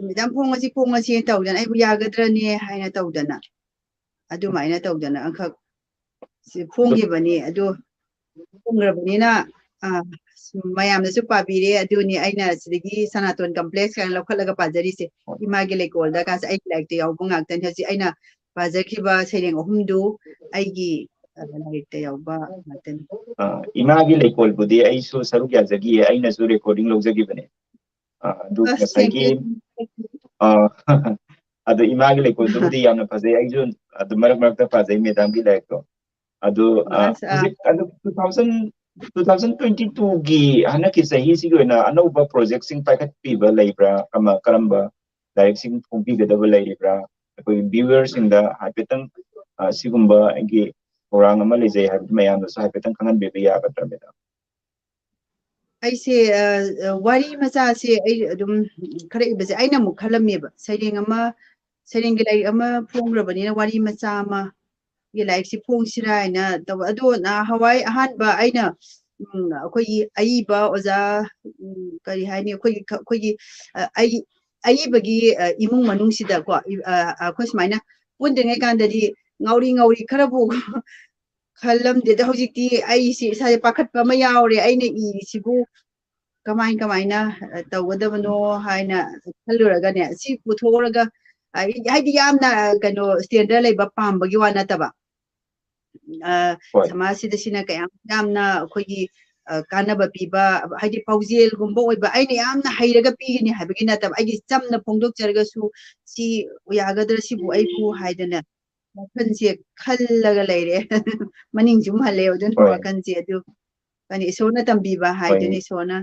ꯃꯦꯗꯥꯝ ꯐꯣꯡꯉꯁꯤ ꯇꯧꯗꯅ ꯑꯩꯕꯨ ꯌꯥꯒꯗ꯭ꯔꯅꯦ ꯍꯥꯏꯅ ꯇꯧꯗꯅ ꯑꯗꯨꯃꯥꯏꯅ ꯇꯧꯗꯅ ꯑꯃꯈꯛ ꯐꯣꯡꯈꯤꯕꯅꯤ ꯑꯗꯨ ꯐꯣꯡꯈ꯭ꯔꯕꯅꯤꯅ ꯃꯌꯥꯝꯅꯁꯨ ꯄꯥꯕꯤꯔꯦ ꯑꯗꯨꯅꯤ ꯑꯩꯅ ꯁꯤꯗꯒꯤ ꯁꯅꯥꯇꯣꯟ ꯀꯝꯄ꯭ꯂꯦꯛꯁ ꯀꯥꯏꯅ ꯂꯧꯈꯠꯂꯒ ꯄꯥꯖꯔꯤꯁꯦ ꯏꯃꯥꯒꯤ ꯂꯩꯀꯣꯜꯗ ꯀꯥꯁꯦ ꯑꯩꯒꯤ ꯂꯥꯏꯔꯤꯛꯇ ꯌꯥꯎꯕ ꯉꯥꯛꯇꯅꯤ ꯍꯧꯖꯤꯛ ꯑꯩꯅ ꯄꯥꯖꯈꯤꯕ ꯁꯩꯔꯦꯡ ꯑꯍꯨꯝꯗꯨ ꯑꯩꯒꯤ ꯂꯥꯏꯔꯤꯛꯇ ꯌꯥꯎꯕ ꯉꯥꯛꯇꯅꯤ ꯏꯃꯥꯒꯤ ꯂꯩꯀꯣꯜꯕꯨꯗꯤ ꯑꯩꯁꯨ ꯁꯔꯨꯛ ꯌꯥꯖꯈꯤꯌꯦ ꯑꯩꯅꯁꯨ ꯔꯦꯀꯣꯔꯗꯤꯡ ꯂꯧꯖꯈꯤꯕꯅꯦ ꯑꯗꯨ ꯑꯁ ꯉꯁꯥꯏꯒꯤ ꯊꯦꯡꯛꯌꯨ ꯑꯗꯨ ꯏꯃꯥꯒꯤ ꯂꯩꯀꯣꯜꯗꯨꯕꯨꯗꯤ ꯌꯥꯝꯅ ꯐꯖꯩ ꯑꯩꯁꯨ ꯑꯗꯨ ꯃꯔꯛ ꯃꯔꯛꯇ ꯄꯥꯖꯩ ꯃꯦꯗꯥꯝꯒꯤ ꯂꯥꯏꯔꯤꯛꯇꯣ ꯑꯗꯨ ꯑꯁ ꯍꯧꯖꯤꯛ ꯑꯗꯨ 2022ꯒꯤ ꯍꯟꯗꯛꯀꯤ ꯆꯍꯤꯁꯤꯒꯤ ꯑꯣꯏꯅ ꯑꯅꯧꯕ ꯄ꯭ꯔꯣꯖꯦꯛꯠꯁꯤꯡ ꯄꯥꯏꯈꯠꯄꯤꯕ ꯂꯩꯕ꯭ꯔꯥ ꯀꯔꯝꯕ ꯂꯥꯏꯔꯤꯛꯁꯤꯡ ꯐꯣꯡꯕꯤꯒꯗꯕ ꯂꯩꯔꯤꯕ꯭ꯔꯥ ꯑꯩꯈꯣꯏꯒꯤ ꯚ꯭ꯌꯨꯋꯔꯁꯤꯡꯗ ꯍꯥꯏꯐꯦꯠꯇꯪ ꯁꯤꯒꯨꯝꯕ ꯑꯩꯒꯤ ꯊꯧꯔꯥꯡ ꯑꯃ ꯂꯩꯖꯩ ꯍꯥꯏꯕꯗꯤ ꯃꯌꯥꯝꯗꯁꯨ ꯍꯥꯏꯐꯦꯠꯇꯪ ꯈꯪꯍꯟꯕꯤꯕ ꯌꯥꯒꯗ꯭ꯔꯥ ꯃꯦꯗꯥꯝ ꯑꯩꯁꯦ ꯋꯥꯔꯤ ꯃꯆꯥꯁꯦ ꯑꯩ ꯑꯗꯨꯝ ꯈꯔ ꯏꯕꯁꯦ ꯑꯩꯅ ꯑꯃꯨꯛ ꯈꯜꯂꯝꯃꯦꯕ ꯁꯩꯔꯦꯡꯒꯤ ꯂꯥꯏꯔꯤꯛ ꯑꯃ ꯐꯣꯡꯈ꯭ꯔꯕꯅꯤꯅ ꯋꯥꯔꯤ ꯃꯆꯥ ꯑꯃ ꯂꯥꯏꯔꯤꯛꯁꯤ ꯐꯣꯡꯁꯤꯔꯥ ꯍꯥꯏꯅ ꯇꯧꯕ ꯑꯗꯣ ꯅꯍꯥꯟꯋꯥꯏ ꯑꯍꯥꯟꯕ ꯑꯩꯅ ꯑꯩꯈꯣꯏꯒꯤ ꯑꯏꯕ ꯑꯣꯖꯥ ꯀꯔꯤ ꯍꯥꯏꯅꯤ ꯑꯩꯈꯣꯏꯒꯤ ꯑꯏꯕꯒꯤ ꯏꯃꯨꯡ ꯃꯅꯨꯡꯁꯤꯗꯀꯣ ꯑꯩꯈꯣꯏ ꯁꯨꯃꯥꯏꯅ ꯄꯨꯟꯗ꯭ꯔꯤꯉꯩ ꯀꯥꯟꯗꯗꯤ ꯉꯥꯎꯔꯤ ꯈꯔꯕꯨ ꯈꯜꯂꯝꯗꯦꯗ ꯍꯧꯖꯤꯛꯇꯤ ꯑꯩꯁꯦ ꯏꯁꯥꯁꯦ ꯄꯥꯈꯠꯄ ꯑꯃ ꯌꯥꯎꯔꯦ ꯑꯩꯅ ꯏꯔꯤꯁꯤꯕꯨ ꯀꯃꯥꯏꯅ ꯇꯧꯒꯗꯕꯅꯣ ꯍꯥꯏꯅ ꯈꯜꯂꯨꯔꯒꯅꯦ ꯁꯤ ꯄꯨꯊꯣꯛꯎꯔꯒ ꯍꯥꯏꯗꯤ ꯌꯥꯝꯅ ꯀꯩꯅꯣ ꯁ꯭ꯇꯦꯟꯗꯔ ꯂꯩꯕ ꯄꯥꯝꯕꯒꯤ ꯋꯥ ꯅꯠꯇꯕ ꯍꯣꯏ ꯁꯃꯥꯖꯁꯤꯗ ꯁꯤꯅ ꯀꯌꯥꯝ ꯌꯥꯝꯅ ꯑꯩꯈꯣꯏꯒꯤ ꯀꯥꯟꯅꯕ ꯄꯤꯕ ꯍꯥꯏꯗꯤ ꯄꯥꯎꯖꯦꯜꯒꯨꯝꯕ ꯑꯣꯏꯕ ꯑꯩꯅ ꯌꯥꯝꯅ ꯍꯩꯔꯒ ꯄꯤꯒꯅꯤ ꯍꯥꯏꯕꯒꯤ ꯅꯠꯇꯕ ꯑꯩꯒꯤ ꯆꯝꯅ ꯐꯣꯡꯗꯣꯛꯆꯔꯒꯁꯨ ꯁꯤ ꯌꯥꯒꯗ꯭ꯔꯥ ꯁꯤꯕꯨ ꯑꯩꯕꯨ ꯍꯥꯏꯗꯅ ꯋꯥꯈꯜꯁꯦ ꯈꯜꯂꯒ ꯂꯩꯔꯦ ꯃꯅꯤꯡ ꯁꯨꯝ ꯍꯜꯂꯦ ꯑꯗꯨꯅ ꯍꯣꯏ ꯋꯥꯈꯜꯁꯦ ꯑꯗꯨ ꯏꯁꯣꯔꯅ ꯇꯝꯕꯤꯕ ꯍꯣꯏ ꯍꯥꯏꯗꯨꯅꯤ ꯏꯁꯣꯔꯅ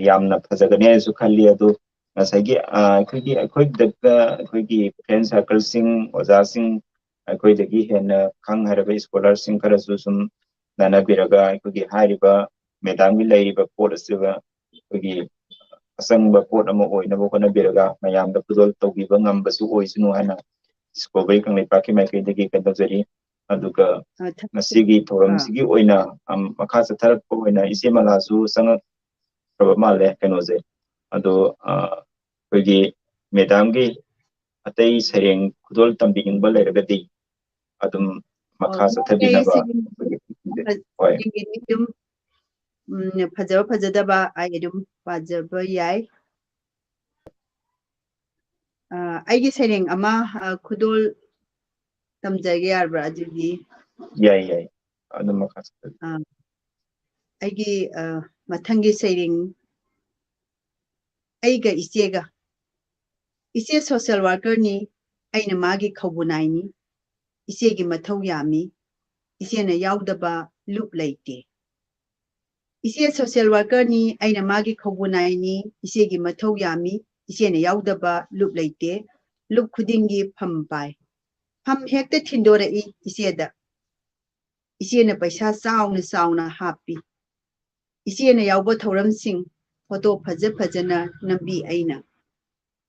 ꯌꯥꯝꯅ ꯐꯖꯒꯅꯤ ꯍꯥꯏꯅꯁꯨ ꯈꯜꯂꯤ ꯑꯗꯨ ꯉꯁꯥꯏꯒꯤ ꯑꯩꯈꯣꯏꯗ ꯑꯩꯈꯣꯏꯒꯤ ꯐ꯭ꯔꯦꯟ ꯁꯥꯔꯀꯜꯁꯤꯡ ꯑꯣꯖꯥꯁꯤꯡ ꯑꯩꯈꯣꯏꯗꯒꯤ ꯍꯦꯟꯅ ꯈꯪ ꯍꯩꯔꯕ ꯁ꯭ꯀꯣꯂꯔꯁꯤꯡ ꯈꯔꯁꯨ ꯁꯨꯝ ꯇꯥꯟꯅꯕꯤꯔꯒ ꯑꯩꯈꯣꯏꯒꯤ ꯍꯥꯏꯔꯤꯕ ꯃꯦꯗꯥꯝꯒꯤ ꯂꯩꯔꯤꯕ ꯄꯣꯠ ꯑꯁꯤꯒ ꯑꯩꯈꯣꯏꯒꯤ ꯑꯆꯪꯕ ꯄꯣꯠ ꯑꯃ ꯑꯣꯏꯅꯕ ꯍꯣꯠꯅꯕꯤꯔꯒ ꯃꯌꯥꯝꯗ ꯈꯨꯗꯣꯜ ꯇꯧꯕꯤꯕ ꯉꯝꯕꯁꯨ ꯑꯣꯏꯁꯅꯨ ꯍꯥꯏꯅ ꯁ꯭ꯀꯣꯕꯔꯤ ꯀꯪꯂꯩꯄꯥꯛꯀꯤ ꯃꯥꯏꯀꯩꯗꯒꯤ ꯀꯩꯗꯧꯖꯔꯤ ꯑꯗꯨꯒ ꯉꯁꯤꯒꯤ ꯊꯧꯔꯝꯁꯤꯒꯤ ꯑꯣꯏꯅ ꯃꯈꯥ ꯆꯠꯊꯔꯛꯄ ꯑꯣꯏꯅ ꯏꯆꯦꯃꯥꯂꯥꯁꯨ ꯆꯪꯉꯛꯈ꯭ꯔꯕ ꯃꯥꯜꯂꯦ ꯀꯩꯅꯣꯁꯦ ꯑꯗꯣ ꯑꯩꯈꯣꯏꯒꯤ ꯃꯦꯗꯥꯝꯒꯤ ꯑꯇꯩ ꯁꯩꯔꯦꯡ ꯈꯨꯗꯣꯜ ꯇꯝꯕꯤꯅꯤꯡꯕ ꯂꯩꯔꯒꯗꯤ ꯑꯗꯨꯝ ꯃꯈꯥ ꯆꯠꯊꯕꯤꯅꯕ ꯍꯣꯏ ꯑꯗꯨꯝ ꯐꯖꯕ ꯐꯖꯗꯕ ꯑꯩ ꯑꯗꯨꯝ ꯄꯥꯖꯕ ꯌꯥꯏ ꯑꯩꯒꯤ ꯁꯩꯔꯦꯡ ꯑꯃ ꯈꯨꯗꯣꯜ ꯇꯝꯖꯒꯦ ꯌꯥꯔꯕ꯭ꯔꯥ ꯑꯗꯨꯗꯤ ꯌꯥꯏ ꯌꯥꯏ ꯑꯗꯨꯝ ꯃꯈꯥ ꯆꯠꯊꯕꯤ ꯑꯩꯒꯤ ꯃꯊꯪꯒꯤ ꯁꯩꯔꯦꯡ ꯑꯩꯒ ꯏꯆꯦꯒ ꯏꯆꯦ ꯁꯣꯁꯤꯌꯦꯜ ꯋꯥꯔꯀꯔꯅꯤ ꯑꯩꯅ ꯃꯥꯒꯤ ꯈꯧꯕꯨꯅꯥꯏꯅꯤ ꯏꯆꯦꯒꯤ ꯃꯊꯧ ꯌꯥꯝꯃꯤ ꯏꯆꯦꯅ ꯌꯥꯎꯗꯕ ꯂꯨꯞ ꯂꯩꯇꯦ ꯏꯆꯦ ꯁꯣꯁꯤꯌꯦꯜ ꯋꯥꯔꯀꯔꯅꯤ ꯑꯩꯅ ꯃꯥꯒꯤ ꯈꯧꯕꯨꯅꯥꯏꯅꯤ ꯏꯆꯦꯒꯤ ꯃꯊꯧ ꯌꯥꯝꯃꯤ ꯏꯆꯦꯅ ꯌꯥꯎꯗꯕ ꯂꯨꯞ ꯂꯩꯇꯦ ꯂꯨꯞ ꯈꯨꯗꯤꯡꯒꯤ ꯐꯝ ꯄꯥꯏ ꯐꯝ ꯍꯦꯛꯇ ꯊꯤꯟꯗꯣꯔꯛꯏ ꯏꯆꯦꯗ ꯏꯆꯦꯅ ꯄꯩꯁꯥ ꯆꯥꯎꯅ ꯆꯥꯎꯅ ꯍꯥꯞꯄꯤ ꯏꯆꯦꯅ ꯌꯥꯎꯕ ꯊꯧꯔꯝꯁꯤꯡ ꯐꯣꯇꯣ ꯐꯖ ꯐꯖꯅ ꯅꯝꯕꯤ ꯑꯩꯅ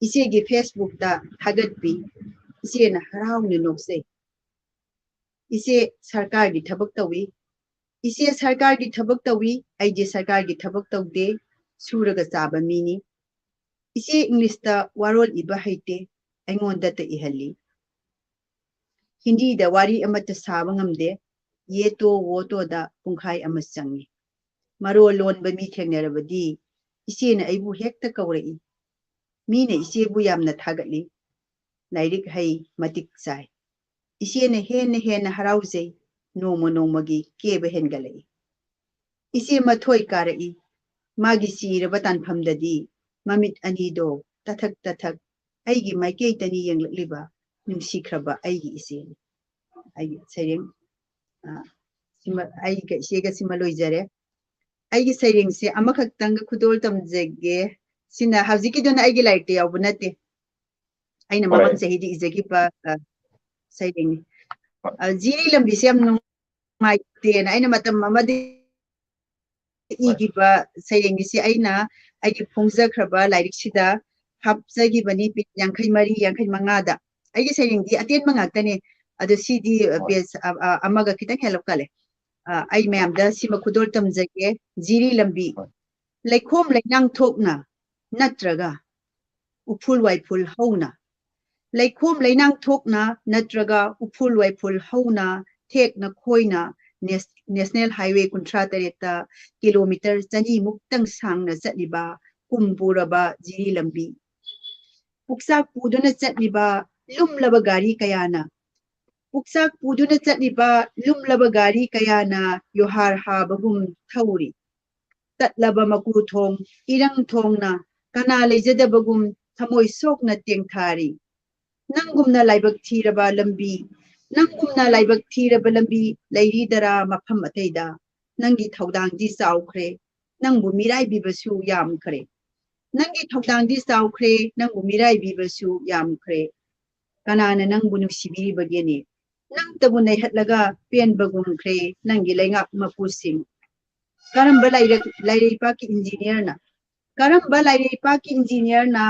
ꯏꯆꯦꯒꯤ ꯐꯦꯁꯕꯨꯛꯇ ꯊꯥꯒꯠꯄꯤ ꯏꯆꯦꯅ ꯍꯔꯥꯎꯅ ꯅꯣꯛꯆꯩ ꯏꯆꯦ ꯁꯔꯀꯥꯔꯒꯤ ꯊꯕꯛ ꯇꯧꯏ ꯏꯆꯦ ꯁꯔꯀꯥꯔꯒꯤ ꯊꯕꯛ ꯇꯧꯏ ꯑꯩꯗꯤ ꯁꯔꯀꯥꯔꯒꯤ ꯊꯕꯛ ꯇꯧꯗꯦ ꯁꯨꯔꯒ ꯆꯥꯕ ꯃꯤꯅꯤ ꯏꯆꯦ ꯏꯪꯂꯤꯁꯇ ꯋꯥꯔꯣꯜ ꯏꯕ ꯍꯩꯇꯦ ꯑꯩꯉꯣꯟꯗꯇ ꯏꯍꯜꯂꯤ ꯍꯤꯟꯗꯤꯗ ꯋꯥꯔꯤ ꯑꯃꯠꯇ ꯁꯥꯕ ꯉꯝꯗꯦ ꯌꯦꯇꯣ ꯋꯣꯇꯣꯗ ꯄꯨꯡꯈꯥꯏ ꯑꯃ ꯆꯪꯏ ꯃꯔꯣꯜ ꯂꯣꯟꯕ ꯃꯤ ꯊꯦꯡꯅꯔꯕꯗꯤ ꯏꯆꯦꯅ ꯑꯩꯕꯨ ꯍꯦꯛꯇ ꯀꯧꯔꯛꯏ ꯃꯤꯅ ꯏꯆꯦꯕꯨ ꯌꯥꯝꯅ ꯊꯥꯒꯠꯂꯤ ꯂꯥꯏꯔꯤꯛ ꯍꯩ ꯃꯇꯤꯛ ꯆꯥꯏ ꯏꯆꯦꯅ ꯍꯦꯟꯅ ꯍꯦꯟꯅ ꯍꯔꯥꯎꯖꯩ ꯅꯣꯡꯃ ꯅꯣꯡꯃꯒꯤ ꯀꯦꯕ ꯍꯦꯟꯒꯠꯂꯛꯏ ꯏꯆꯦ ꯃꯊꯣꯏ ꯀꯥꯔꯛꯏ ꯃꯥꯒꯤ ꯆꯤꯔꯕ ꯇꯥꯟꯐꯝꯗꯗꯤ ꯃꯃꯤꯠ ꯑꯅꯤꯗꯣ ꯇꯊꯛ ꯇꯊꯛ ꯑꯩꯒꯤ ꯃꯥꯏꯀꯩꯇꯅꯤ ꯌꯦꯡꯂꯛꯂꯤꯕ ꯅꯨꯡꯁꯤꯈ꯭ꯔꯕ ꯑꯩꯒꯤ ꯏꯆꯦꯅꯤ ꯑꯩꯒꯤ ꯁꯩꯔꯦꯡ ꯑꯩꯒ ꯏꯆꯦꯒ ꯁꯤꯃ ꯂꯣꯏꯖꯔꯦ ꯑꯩꯒꯤ ꯁꯩꯔꯦꯡꯁꯦ ꯑꯃꯈꯛꯇꯪꯒ ꯈꯨꯗꯣꯜ ꯇꯝꯖꯒꯦ ꯁꯤꯅ ꯍꯧꯖꯤꯛꯀꯤꯗꯨꯅ ꯑꯩꯒꯤ ꯂꯥꯏꯔꯤꯛꯇ ꯌꯥꯎꯕ ꯅꯠꯇꯦ ꯑꯩꯅ ꯍꯣꯏ ꯃꯃꯥꯡ ꯆꯍꯤꯗ ꯏꯖꯈꯤꯕ ꯁꯩꯔꯦꯡꯅꯤ ꯖꯤꯔꯤ ꯂꯝꯕꯤꯁꯦ ꯌꯥꯝ ꯅꯨꯡꯉꯥꯏꯇꯦꯅ ꯑꯩꯅ ꯃꯇꯝ ꯑꯃꯗꯤ ꯍꯣꯏ ꯏꯈꯤꯕ ꯁꯩꯔꯦꯡꯒꯤꯁꯤ ꯑꯩꯅ ꯑꯩꯒꯤ ꯐꯣꯡꯖꯈ꯭ꯔꯕ ꯂꯥꯏꯔꯤꯛꯁꯤꯗ ꯍꯥꯞꯆꯈꯤꯕꯅꯤ ꯄꯦꯖ 64 65ꯗ ꯑꯩꯒꯤ ꯁꯩꯔꯦꯡꯗꯤ ꯑꯇꯦꯟꯕ ꯉꯥꯛꯇꯅꯦ ꯑꯗꯣ ꯁꯤꯗꯤ ꯍꯣꯏ ꯄꯦꯖ ꯑꯃꯒ ꯈꯤꯇꯪ ꯍꯦꯜꯂꯞ ꯀꯜꯂꯦ ꯑꯩ ꯃꯌꯥꯝꯗ ꯁꯤꯃ ꯈꯨꯗꯣꯜ ꯇꯝꯖꯒꯦ ꯖꯤꯔꯤ ꯂꯝꯕꯤ ꯍꯣꯏ ꯂꯩꯈꯣꯝ ꯂꯩꯅꯥꯡ ꯊꯣꯛꯅ ꯅꯠꯇ꯭ꯔꯒ ꯎꯐꯨꯜ ꯋꯥꯏꯐꯨꯜ ꯍꯧꯅ ꯂꯩꯈꯣꯝ ꯂꯩꯅꯥꯡ ꯊꯣꯛꯅ ꯅꯠꯇ꯭ꯔꯒ ꯎꯐꯨꯜ ꯋꯥꯏꯐꯨꯜ ꯍꯧꯅ ꯊꯦꯛꯅ ꯈꯣꯏꯅ ꯅꯦꯁꯅꯦꯜ ꯍꯥꯏꯋꯦ 38ꯇ ꯀꯤꯂꯣꯃꯤꯇꯔ 200 ꯁꯥꯡꯅ ꯆꯠꯂꯤꯕ ꯀꯨꯝ ꯄꯨꯔꯕ ꯖꯤꯔꯤ ꯂꯝꯕꯤ ꯄꯨꯛꯆꯥꯛ ꯄꯨꯗꯨꯅ ꯆꯠꯂꯤꯕ ꯂꯨꯝꯂꯕ ꯒꯥꯔꯤ ꯀꯌꯥꯅ ꯄꯨꯛꯆꯥꯛ ꯄꯨꯗꯨꯅ ꯆꯠꯂꯤꯕ ꯂꯨꯝꯂꯕ ꯒꯥꯔꯤ ꯀꯌꯥꯅ ꯌꯣꯍꯥꯔ ꯍꯥꯕꯒꯨꯝ ꯊꯧꯔꯤ ꯇꯠꯂꯕ ꯃꯀꯨ ꯊꯣꯡ ꯏꯔꯪ ꯊꯣꯡꯅ ꯀꯅꯥ ꯂꯩꯖꯗꯕꯒꯨꯝ ꯊꯃꯣꯏ ꯁꯣꯛꯅ ꯇꯦꯡꯊꯥꯔꯤ ꯅꯪꯒꯨꯝꯅ ꯂꯥꯏꯕꯛ ꯊꯤꯔꯕ ꯂꯝꯕꯤ ꯅꯪꯒꯨꯝꯅ ꯂꯥꯏꯕꯛ ꯊꯤꯔꯕ ꯂꯝꯕꯤ ꯂꯩꯔꯤꯗꯔꯥ ꯃꯐꯝ ꯑꯇꯩꯗ ꯅꯪꯒꯤ ꯊꯧꯗꯥꯡꯗꯤ ꯆꯥꯎꯈ꯭ꯔꯦ ꯅꯪꯕꯨ ꯃꯤꯔꯥꯏꯕꯤꯕꯁꯨ ꯌꯥꯝꯈ꯭ꯔꯦ ꯅꯪꯒꯤ ꯊꯧꯗꯥꯡꯗꯤ ꯆꯥꯎꯈ꯭ꯔꯦ ꯅꯪꯕꯨ ꯃꯤꯔꯥꯏꯕꯤꯕꯁꯨ ꯌꯥꯝꯈ꯭ꯔꯦ ꯀꯅꯥꯅ ꯅꯪꯕꯨ ꯅꯨꯡꯁꯤꯕꯤꯔꯤꯕꯒꯦꯅꯦ ꯅꯪꯇꯕꯨ ꯅꯩꯍꯠꯂꯒ ꯄꯦꯟꯕꯒꯨꯝꯈ꯭ꯔꯦ ꯅꯪꯒꯤ ꯂꯩꯉꯥꯛ ꯃꯄꯨꯁꯤꯡ ꯀꯔꯝꯕ ꯂꯩꯔꯩꯄꯥꯛꯀꯤ ꯏꯟꯖꯤꯅꯤꯌꯔꯅ ꯀꯔꯝꯕ ꯂꯩꯔꯩꯄꯥꯛꯀꯤ ꯏꯟꯖꯤꯅꯤꯌꯔꯅ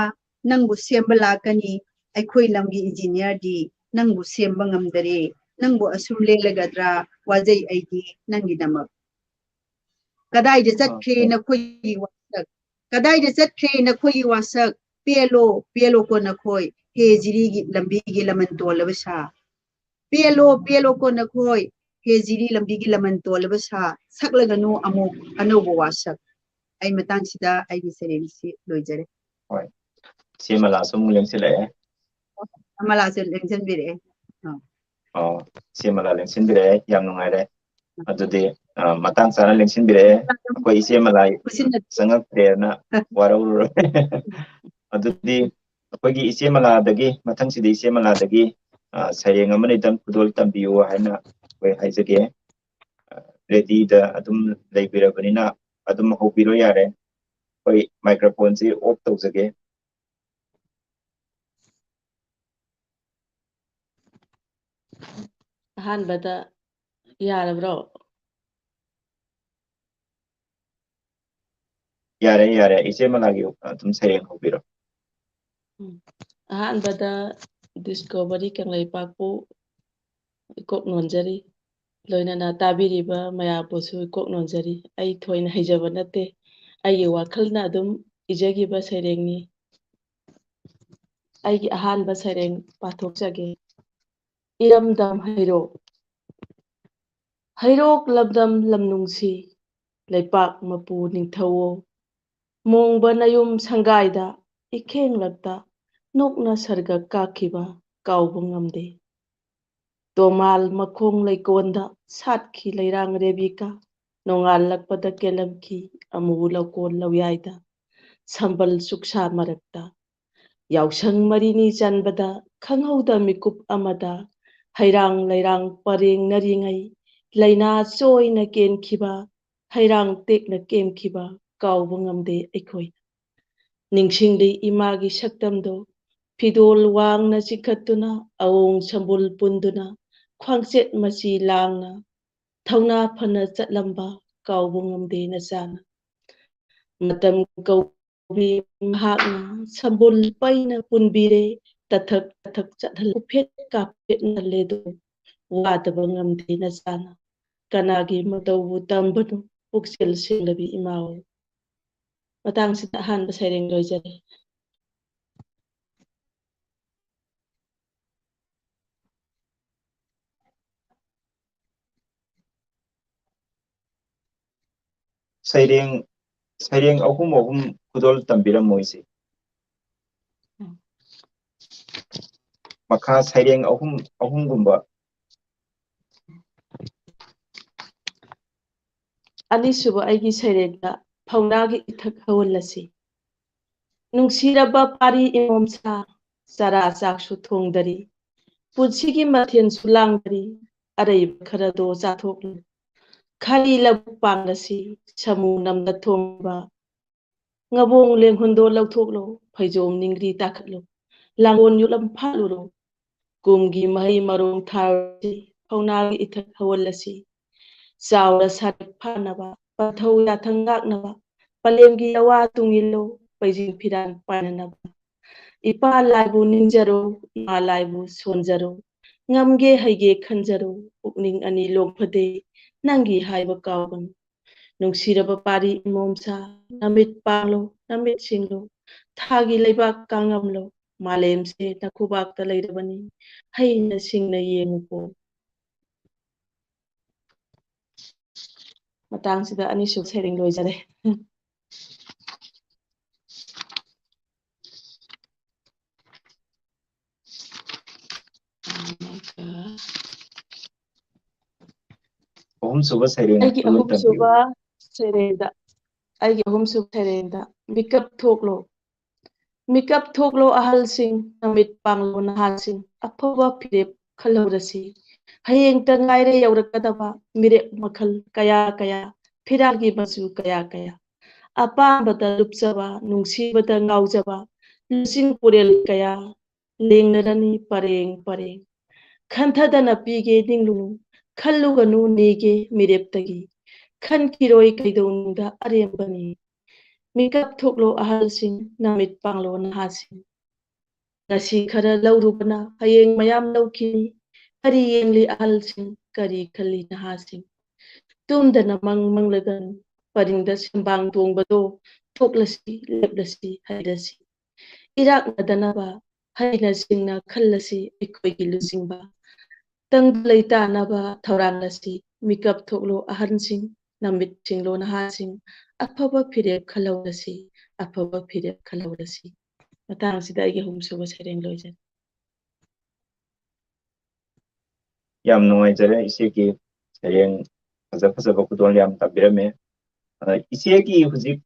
ꯅꯪꯕꯨ ꯁꯦꯝꯕ ꯂꯥꯛꯀꯅꯤ ꯑꯩꯈꯣꯏ ꯂꯝꯒꯤ ꯏꯟꯖꯤꯅꯤꯌꯔꯗꯤ ꯅꯪꯕꯨ ꯁꯦꯝꯕ ꯉꯝꯗꯔꯦ ꯅꯪꯕꯨ ꯑꯁꯨꯝ ꯂꯦꯜꯂꯒꯗ꯭ꯔꯥ ꯋꯥꯖꯩ ꯑꯩꯗꯤ ꯅꯪꯒꯤꯗꯃꯛ ꯀꯗꯥꯏꯗ ꯆꯠꯈ꯭ꯔꯦ ꯅꯈꯣꯏꯒꯤ ꯋꯥꯁꯛ ꯀꯗꯥꯏꯗ ꯆꯠꯈ꯭ꯔꯦ ꯅꯈꯣꯏꯒꯤ ꯋꯥꯁꯛ ꯄꯦꯜꯂꯣ ꯄꯦꯜꯂꯣꯀꯣ ꯅꯈꯣꯏ ꯍꯦ ꯖꯤꯔꯤꯒꯤ ꯂꯝꯕꯤꯒꯤ ꯂꯃꯟ ꯇꯣꯜꯂꯕ ꯁꯥ ꯄꯦꯜꯂꯣ ꯄꯦꯜꯂꯣꯀꯣ ꯅꯈꯣꯏ ꯍꯦ ꯖꯤꯔꯤ ꯂꯝꯕꯤꯒꯤ ꯂꯃꯟ ꯇꯣꯜꯂꯕ ꯁꯥ ꯁꯛꯂꯒꯅꯨ ꯑꯃꯨꯛ ꯑꯅꯧꯕ ꯋꯥꯁꯛ ꯑꯩ ꯃꯇꯥꯡꯁꯤꯗ ꯑꯩꯒꯤ ꯁꯩꯔꯦꯡꯁꯤ ꯂꯣꯏꯖꯔꯦ ꯍꯣꯏ ꯁꯤꯃꯂꯥꯁꯨ ꯑꯃꯨꯛ ꯂꯦꯡꯁꯤꯜꯂꯛꯑꯦ ꯑꯃꯂꯥꯁꯨ ꯂꯦꯡꯁꯤꯟꯕꯤꯔꯛꯑꯦ ꯁꯤꯃꯂꯥ ꯂꯦꯡꯁꯤꯟꯕꯤꯔꯛꯑꯦ ꯌꯥꯝ ꯅꯨꯡꯉꯥꯏꯔꯦ ꯑꯗꯨꯗꯤ ꯃꯇꯥꯡ ꯆꯥꯅ ꯂꯦꯡꯁꯤꯟꯕꯤꯔꯛꯑꯦ ꯑꯩꯈꯣꯏ ꯏꯆꯦꯃꯂꯥ ꯆꯪꯉꯛꯇ꯭ꯔꯦꯅ ꯋꯥꯔꯧꯔꯨꯔꯣꯏ ꯑꯗꯨꯗꯤ ꯑꯩꯈꯣꯏꯒꯤ ꯏꯆꯦꯃꯂꯥꯗꯒꯤ ꯃꯊꯪꯁꯤꯗꯤ ꯏꯆꯦꯃꯂꯥꯗꯒꯤ ꯁꯩꯔꯦꯡ ꯑꯃꯅꯤꯇꯪ ꯈꯨꯗꯣꯜ ꯇꯝꯕꯤꯌꯨ ꯍꯥꯏꯅ ꯑꯩꯈꯣꯏ ꯍꯥꯏꯖꯒꯦ ꯔꯦꯗꯤꯗ ꯑꯗꯨꯝ ꯂꯩꯕꯤꯔꯕꯅꯤꯅ ꯑꯗꯨꯝ ꯍꯧꯕꯤꯔꯣ ꯌꯥꯔꯦ ꯑꯩꯈꯣꯏ ꯃꯥꯏꯀ꯭ꯔꯣꯐꯣꯟꯁꯤ ꯑꯣꯐ ꯇꯧꯖꯒꯦ ꯑꯍꯥꯟꯕꯗ ꯌꯥꯔꯕ꯭ꯔꯣ ꯌꯥꯔꯦ ꯌꯥꯔꯦ ꯏꯆꯦꯃꯂꯥꯒꯤ ꯑꯗꯨꯝ ꯁꯩꯔꯦꯡ ꯍꯧꯕꯤꯔꯣ ꯑꯍꯥꯟꯕꯗ ꯗꯤꯁꯀꯣꯚꯔꯤ ꯀꯪꯂꯩꯄꯥꯛꯄꯨ ꯏꯀꯣꯛ ꯅꯣꯟꯖꯔꯤ ꯂꯣꯏꯅꯅ ꯇꯥꯕꯤꯔꯤꯕ ꯃꯌꯥꯝꯕꯨꯁꯨ ꯏꯀꯣꯛ ꯅꯣꯟꯖꯔꯤ ꯑꯩ ꯊꯣꯏꯅ ꯍꯩꯖꯕ ꯅꯠꯇꯦ ꯑꯩꯒꯤ ꯋꯥꯈꯜꯅ ꯑꯗꯨꯝ ꯏꯖꯈꯤꯕ ꯁꯩꯔꯦꯡꯅꯤ ꯑꯩꯒꯤ ꯑꯍꯥꯟꯕ ꯁꯩꯔꯦꯡ ꯄꯥꯊꯣꯛꯆꯒꯦ ꯏꯔꯝꯗꯝ ꯍꯩꯔꯣꯛ ꯍꯩꯔꯣꯛ ꯂꯝꯗꯝ ꯂꯝꯅꯨꯡꯁꯤ ꯂꯩꯄꯥꯛ ꯃꯄꯨ ꯅꯤꯡꯊꯧꯑꯣ ꯃꯣꯡꯕ ꯅꯌꯨꯝ ꯁꯪꯒꯥꯏꯗ ꯏꯈꯦꯡꯂꯛꯇ ꯅꯣꯛꯅ ꯁꯔꯒ ꯀꯥꯈꯤꯕ ꯀꯥꯎꯕ ꯉꯝꯗꯦ ꯇꯣꯃꯥꯜ ꯃꯈꯣꯡ ꯂꯩꯀꯣꯟꯗ ꯁꯥꯠꯈꯤ ꯂꯩꯔꯥꯡ ꯔꯦꯕꯤꯀꯥ ꯅꯣꯡꯉꯥꯜꯂꯛꯄꯗ ꯀꯦꯜꯂꯝꯈꯤ ꯑꯃꯨ ꯂꯧꯀꯣꯟ ꯂꯧꯌꯥꯏꯗ ꯁꯝꯕꯜ ꯆꯨꯛꯁꯥ ꯃꯔꯛꯇ ꯌꯥꯎꯁꯪ ꯃꯔꯤꯅꯤ ꯆꯟꯕꯗ ꯈꯪꯍꯧꯗ ꯃꯤꯀꯨꯞ ꯑꯃꯗ ꯍꯩꯔꯥꯡ ꯂꯩꯔꯥꯡ ꯄꯔꯦꯡꯅꯔꯤꯉꯩ ꯂꯩꯅꯥ ꯆꯣꯏꯅ ꯀꯦꯟꯈꯤꯕ ꯍꯩꯔꯥꯡ ꯇꯦꯛꯅ ꯀꯦꯟꯈꯤꯕ ꯀꯥꯎꯕ ꯉꯝꯗꯦ ꯑꯩꯈꯣꯏ ꯅꯤꯡꯁꯤꯡꯂꯤ ꯏꯃꯥꯒꯤ ꯁꯛꯇꯝꯗꯣ ꯐꯤꯗꯣꯜ ꯋꯥꯡꯅ ꯆꯤꯡꯈꯠꯇꯨꯅ ꯑꯋꯣꯡ ꯁꯝꯕꯨꯜ ꯄꯨꯟꯗꯨꯅ ꯈ꯭ꯋꯥꯡꯆꯦꯠ ꯃꯆꯤ ꯂꯥꯡꯅ ꯊꯧꯅꯥ ꯐꯅ ꯆꯠꯂꯝꯕ ꯀꯥꯎꯕ ꯉꯝꯗꯦ ꯅꯆꯥꯅ ꯃꯇꯝ ꯀꯧꯕꯤ ꯃꯍꯥꯛꯅ ꯁꯝꯕꯨꯜ ꯄꯩꯅ ꯄꯨꯟꯕꯤꯔꯦ ꯇꯊꯛ ꯇꯊꯛ ꯆꯠꯍꯜꯂꯦ ꯎꯐꯦꯠ ꯀꯥꯐꯦꯠꯅꯍꯜꯂꯦꯗꯣ ꯋꯥꯗꯕ ꯉꯝꯗꯦ ꯅꯆꯥꯅ ꯀꯅꯥꯒꯤ ꯃꯇꯧꯕꯨ ꯇꯝꯕꯅꯣ ꯄꯨꯛꯆꯦꯜ ꯁꯦꯡꯂꯕꯤ ꯏꯃꯥ ꯍꯣꯏ ꯃꯇꯥꯡꯁꯤꯗ ꯑꯍꯥꯟꯕ ꯁꯩꯔꯦꯡ ꯂꯣꯏꯖꯔꯦ ꯁꯩꯔꯦꯡ ꯑꯍꯨꯝ ꯈꯨꯗꯣꯜ ꯇꯝꯕꯤꯔꯝꯃꯣꯏꯁꯤ ꯃꯈꯥ ꯁꯩꯔꯦꯡ ꯑꯍꯨꯝꯒꯨꯝꯕ ꯑꯅꯤꯁꯨꯕ ꯑꯩꯒꯤ ꯁꯩꯔꯦꯡꯗ ꯐꯧꯅꯥꯒꯤ ꯏꯊꯛ ꯍꯧꯍꯜꯂꯁꯤ ꯅꯨꯡꯁꯤꯔꯕ ꯄꯥꯔꯤ ꯏꯃꯣꯝꯁꯥ ꯆꯔꯥ ꯆꯥꯛꯁꯨ ꯊꯣꯡꯗꯔꯤ ꯄꯨꯟꯁꯤꯒꯤ ꯃꯊꯦꯜꯁꯨ ꯂꯥꯡꯗꯔꯤ ꯑꯔꯩꯕ ꯈꯔꯗꯣ ꯆꯥꯊꯣꯛꯂꯨ ꯈꯥꯔꯤ ꯂꯕꯨꯛ ꯄꯥꯡꯂꯁꯤ ꯁꯃꯨ ꯅꯝꯅ ꯊꯣꯡꯕ ꯉꯕꯣꯡ ꯂꯦꯡꯍꯨꯟꯗꯣ ꯂꯧꯊꯣꯛꯂꯣ ꯐꯩꯖꯣꯝ ꯅꯤꯡꯒ꯭ꯔꯤ ꯇꯥꯈꯠꯂꯣ ꯂꯥꯡꯒꯣꯜ ꯌꯨꯠꯂꯝ ꯐꯥꯠꯂꯨꯔꯣ ꯀꯨꯝꯒꯤ ꯃꯍꯩ ꯃꯔꯣꯡ ꯊꯥꯔꯁꯤ ꯐꯧꯅꯥꯒꯤ ꯏꯊꯛ ꯍꯧꯍꯜꯂꯁꯤ ꯆꯥꯎꯔ ꯁꯥꯔꯛ ꯐꯥꯅꯕ ꯄꯟꯊꯧ ꯌꯥꯊꯪ ꯉꯥꯛꯅꯕ ꯄꯂꯦꯝꯒꯤ ꯑꯋꯥ ꯇꯨꯡꯏꯜꯂꯣ ꯄꯩꯖꯤꯡ ꯐꯤꯔꯥꯟ ꯄꯥꯏꯅꯅꯕ ꯏꯄꯥ ꯂꯥꯏꯕꯨ ꯅꯤꯡꯖꯔꯣ ꯏꯃꯥ ꯂꯥꯏꯕꯨ ꯁꯣꯟꯖꯔꯣ ꯉꯝꯒꯦ ꯍꯩꯒꯦ ꯈꯟꯖꯔꯣ ꯄꯨꯛꯅꯤꯡ ꯑꯅꯤ ꯂꯣꯛꯐꯗꯦ ꯅꯪꯒꯤ ꯍꯥꯏꯕ ꯀꯥꯎꯒꯅꯨ ꯅꯨꯡꯁꯤꯔꯕ ꯄꯥꯔꯤ ꯏꯃꯣꯝꯁꯥ ꯅꯃꯤꯠ ꯄꯥꯡꯂꯣ ꯅꯃꯤꯠ ꯁꯤꯡꯂꯣ ꯊꯥꯒꯤ ꯂꯩꯕꯥꯛ ꯀꯥꯡꯉꯝꯂꯣ ꯃꯥꯂꯦꯝꯁꯦ ꯅꯈꯨꯕꯥꯛꯇ ꯂꯩꯔꯕꯅꯤ ꯍꯩꯅ ꯁꯤꯡꯅ ꯌꯦꯡꯉꯨꯀꯣ ꯃꯇꯥꯡꯁꯤꯗ ꯑꯅꯤꯁꯨꯕ ꯁꯩꯔꯦꯡ ꯂꯣꯏꯖꯔꯦ ꯑꯍꯨꯝꯁꯨꯕ ꯁꯩꯔꯦꯡ ꯑꯩꯒꯤ ꯈꯨꯗꯣꯜ ꯇꯝꯕꯤꯌꯨ ꯑꯍꯨꯝꯁꯨꯕ ꯁꯩꯔꯦꯡꯗ ꯃꯤꯀꯞ ꯊꯣꯛꯂꯣ ꯃꯤꯀꯞ ꯊꯣꯛꯂꯣ ꯑꯍꯜꯁꯤꯡ ꯅꯨꯃꯤꯠ ꯄꯥꯡꯂꯣ ꯅꯍꯥꯁꯤꯡ ꯑꯐꯕ ꯐꯤꯔꯦꯞ ꯈꯜꯍꯧꯔꯁꯤ ꯍꯌꯦꯡꯇ ꯉꯥꯏꯔꯦ ꯌꯧꯔꯛꯀꯗꯕ ꯃꯤꯔꯦꯞ ꯃꯈꯜ ꯀꯌꯥ ꯀꯌꯥ ꯐꯤꯔꯥꯜꯒꯤ ꯃꯆꯨ ꯀꯌꯥ ꯀꯌꯥ ꯑꯄꯥꯝꯕꯗ ꯂꯨꯞꯆꯕ ꯅꯨꯡꯁꯤꯕꯗ ꯉꯥꯎꯖꯕ ꯂꯨꯆꯤꯡ ꯄꯨꯔꯦꯜ ꯀꯌꯥ ꯂꯦꯡꯅꯔꯅꯤ ꯄꯔꯦꯡ ꯄꯔꯦꯡ ꯈꯟꯊꯗꯅ ꯄꯤꯒꯦ ꯅꯤꯡꯂꯨꯅꯨ ꯈꯜꯂꯨꯒꯅꯨ ꯅꯤꯒꯦ ꯃꯤꯔꯦꯞꯇꯒꯤ ꯈꯟꯈꯤꯔꯣꯏ ꯀꯩꯗꯧꯅꯨꯡꯗ ꯑꯔꯦꯝꯕꯅꯤ ꯃꯤꯀꯞ ꯊꯣꯛꯂꯣ ꯑꯍꯜꯁꯤꯡ ꯅꯃꯤꯠ ꯄꯥꯡꯂꯣ ꯅꯍꯥꯁꯤꯡ ꯉꯁꯤ ꯈꯔ ꯂꯧꯔꯨꯕꯅ ꯍꯌꯦꯡ ꯃꯌꯥꯝ ꯂꯧꯈꯤꯅꯤ ꯀꯔꯤ ꯌꯦꯡꯂꯤ ꯑꯍꯜꯁꯤꯡ ꯀꯔꯤ ꯈꯜꯂꯤ ꯅꯍꯥꯁꯤꯡ ꯇꯨꯝꯗꯅ ꯃꯪꯂꯒꯅꯨ ꯄꯔꯤꯡꯗ ꯁꯦꯝꯕꯥꯡ ꯇꯣꯡꯕꯗꯣ ꯊꯣꯛꯂꯁꯤ ꯂꯦꯞꯂꯁꯤ ꯍꯩꯔꯁꯤ ꯏꯔꯥꯛꯅꯗꯅꯕ ꯍꯩꯅ ꯁꯤꯡꯅ ꯈꯜꯂꯁꯤ ꯑꯩꯈꯣꯏꯒꯤ ꯂꯨꯆꯤꯡꯕ ꯇꯪꯗꯨ ꯂꯩꯇꯥꯅꯕ ꯊꯧꯔꯥꯡꯂꯁꯤ ꯃꯤꯀꯞ ꯊꯣꯛꯂꯣ ꯑꯍꯟꯁꯤꯡ ꯅꯃꯤꯠ ꯁꯤꯡꯂꯣ ꯅꯍꯥꯁꯤꯡ ꯑꯐꯕ ꯐꯤꯔꯦꯞ ꯈꯜꯍꯧꯔꯁꯤ ꯑꯐꯕ ꯐꯤꯔꯦꯞ ꯈꯜꯍꯧꯔꯁꯤ ꯃꯇꯥꯡꯁꯤꯗ ꯑꯩꯒꯤ ꯑꯍꯨꯝꯁꯨꯕ ꯁꯩꯔꯦꯡ ꯂꯣꯏꯖꯔꯦ ꯌꯥꯝ ꯅꯨꯡꯉꯥꯏꯖꯔꯦ ꯏꯆꯦꯒꯤ ꯁꯩꯔꯦꯡ ꯐꯖꯕ ꯈꯨꯗꯣꯜ ꯌꯥꯝ ꯇꯝꯕꯤꯔꯝꯃꯦ ꯏꯆꯦꯒꯤ ꯍꯧꯖꯤꯛ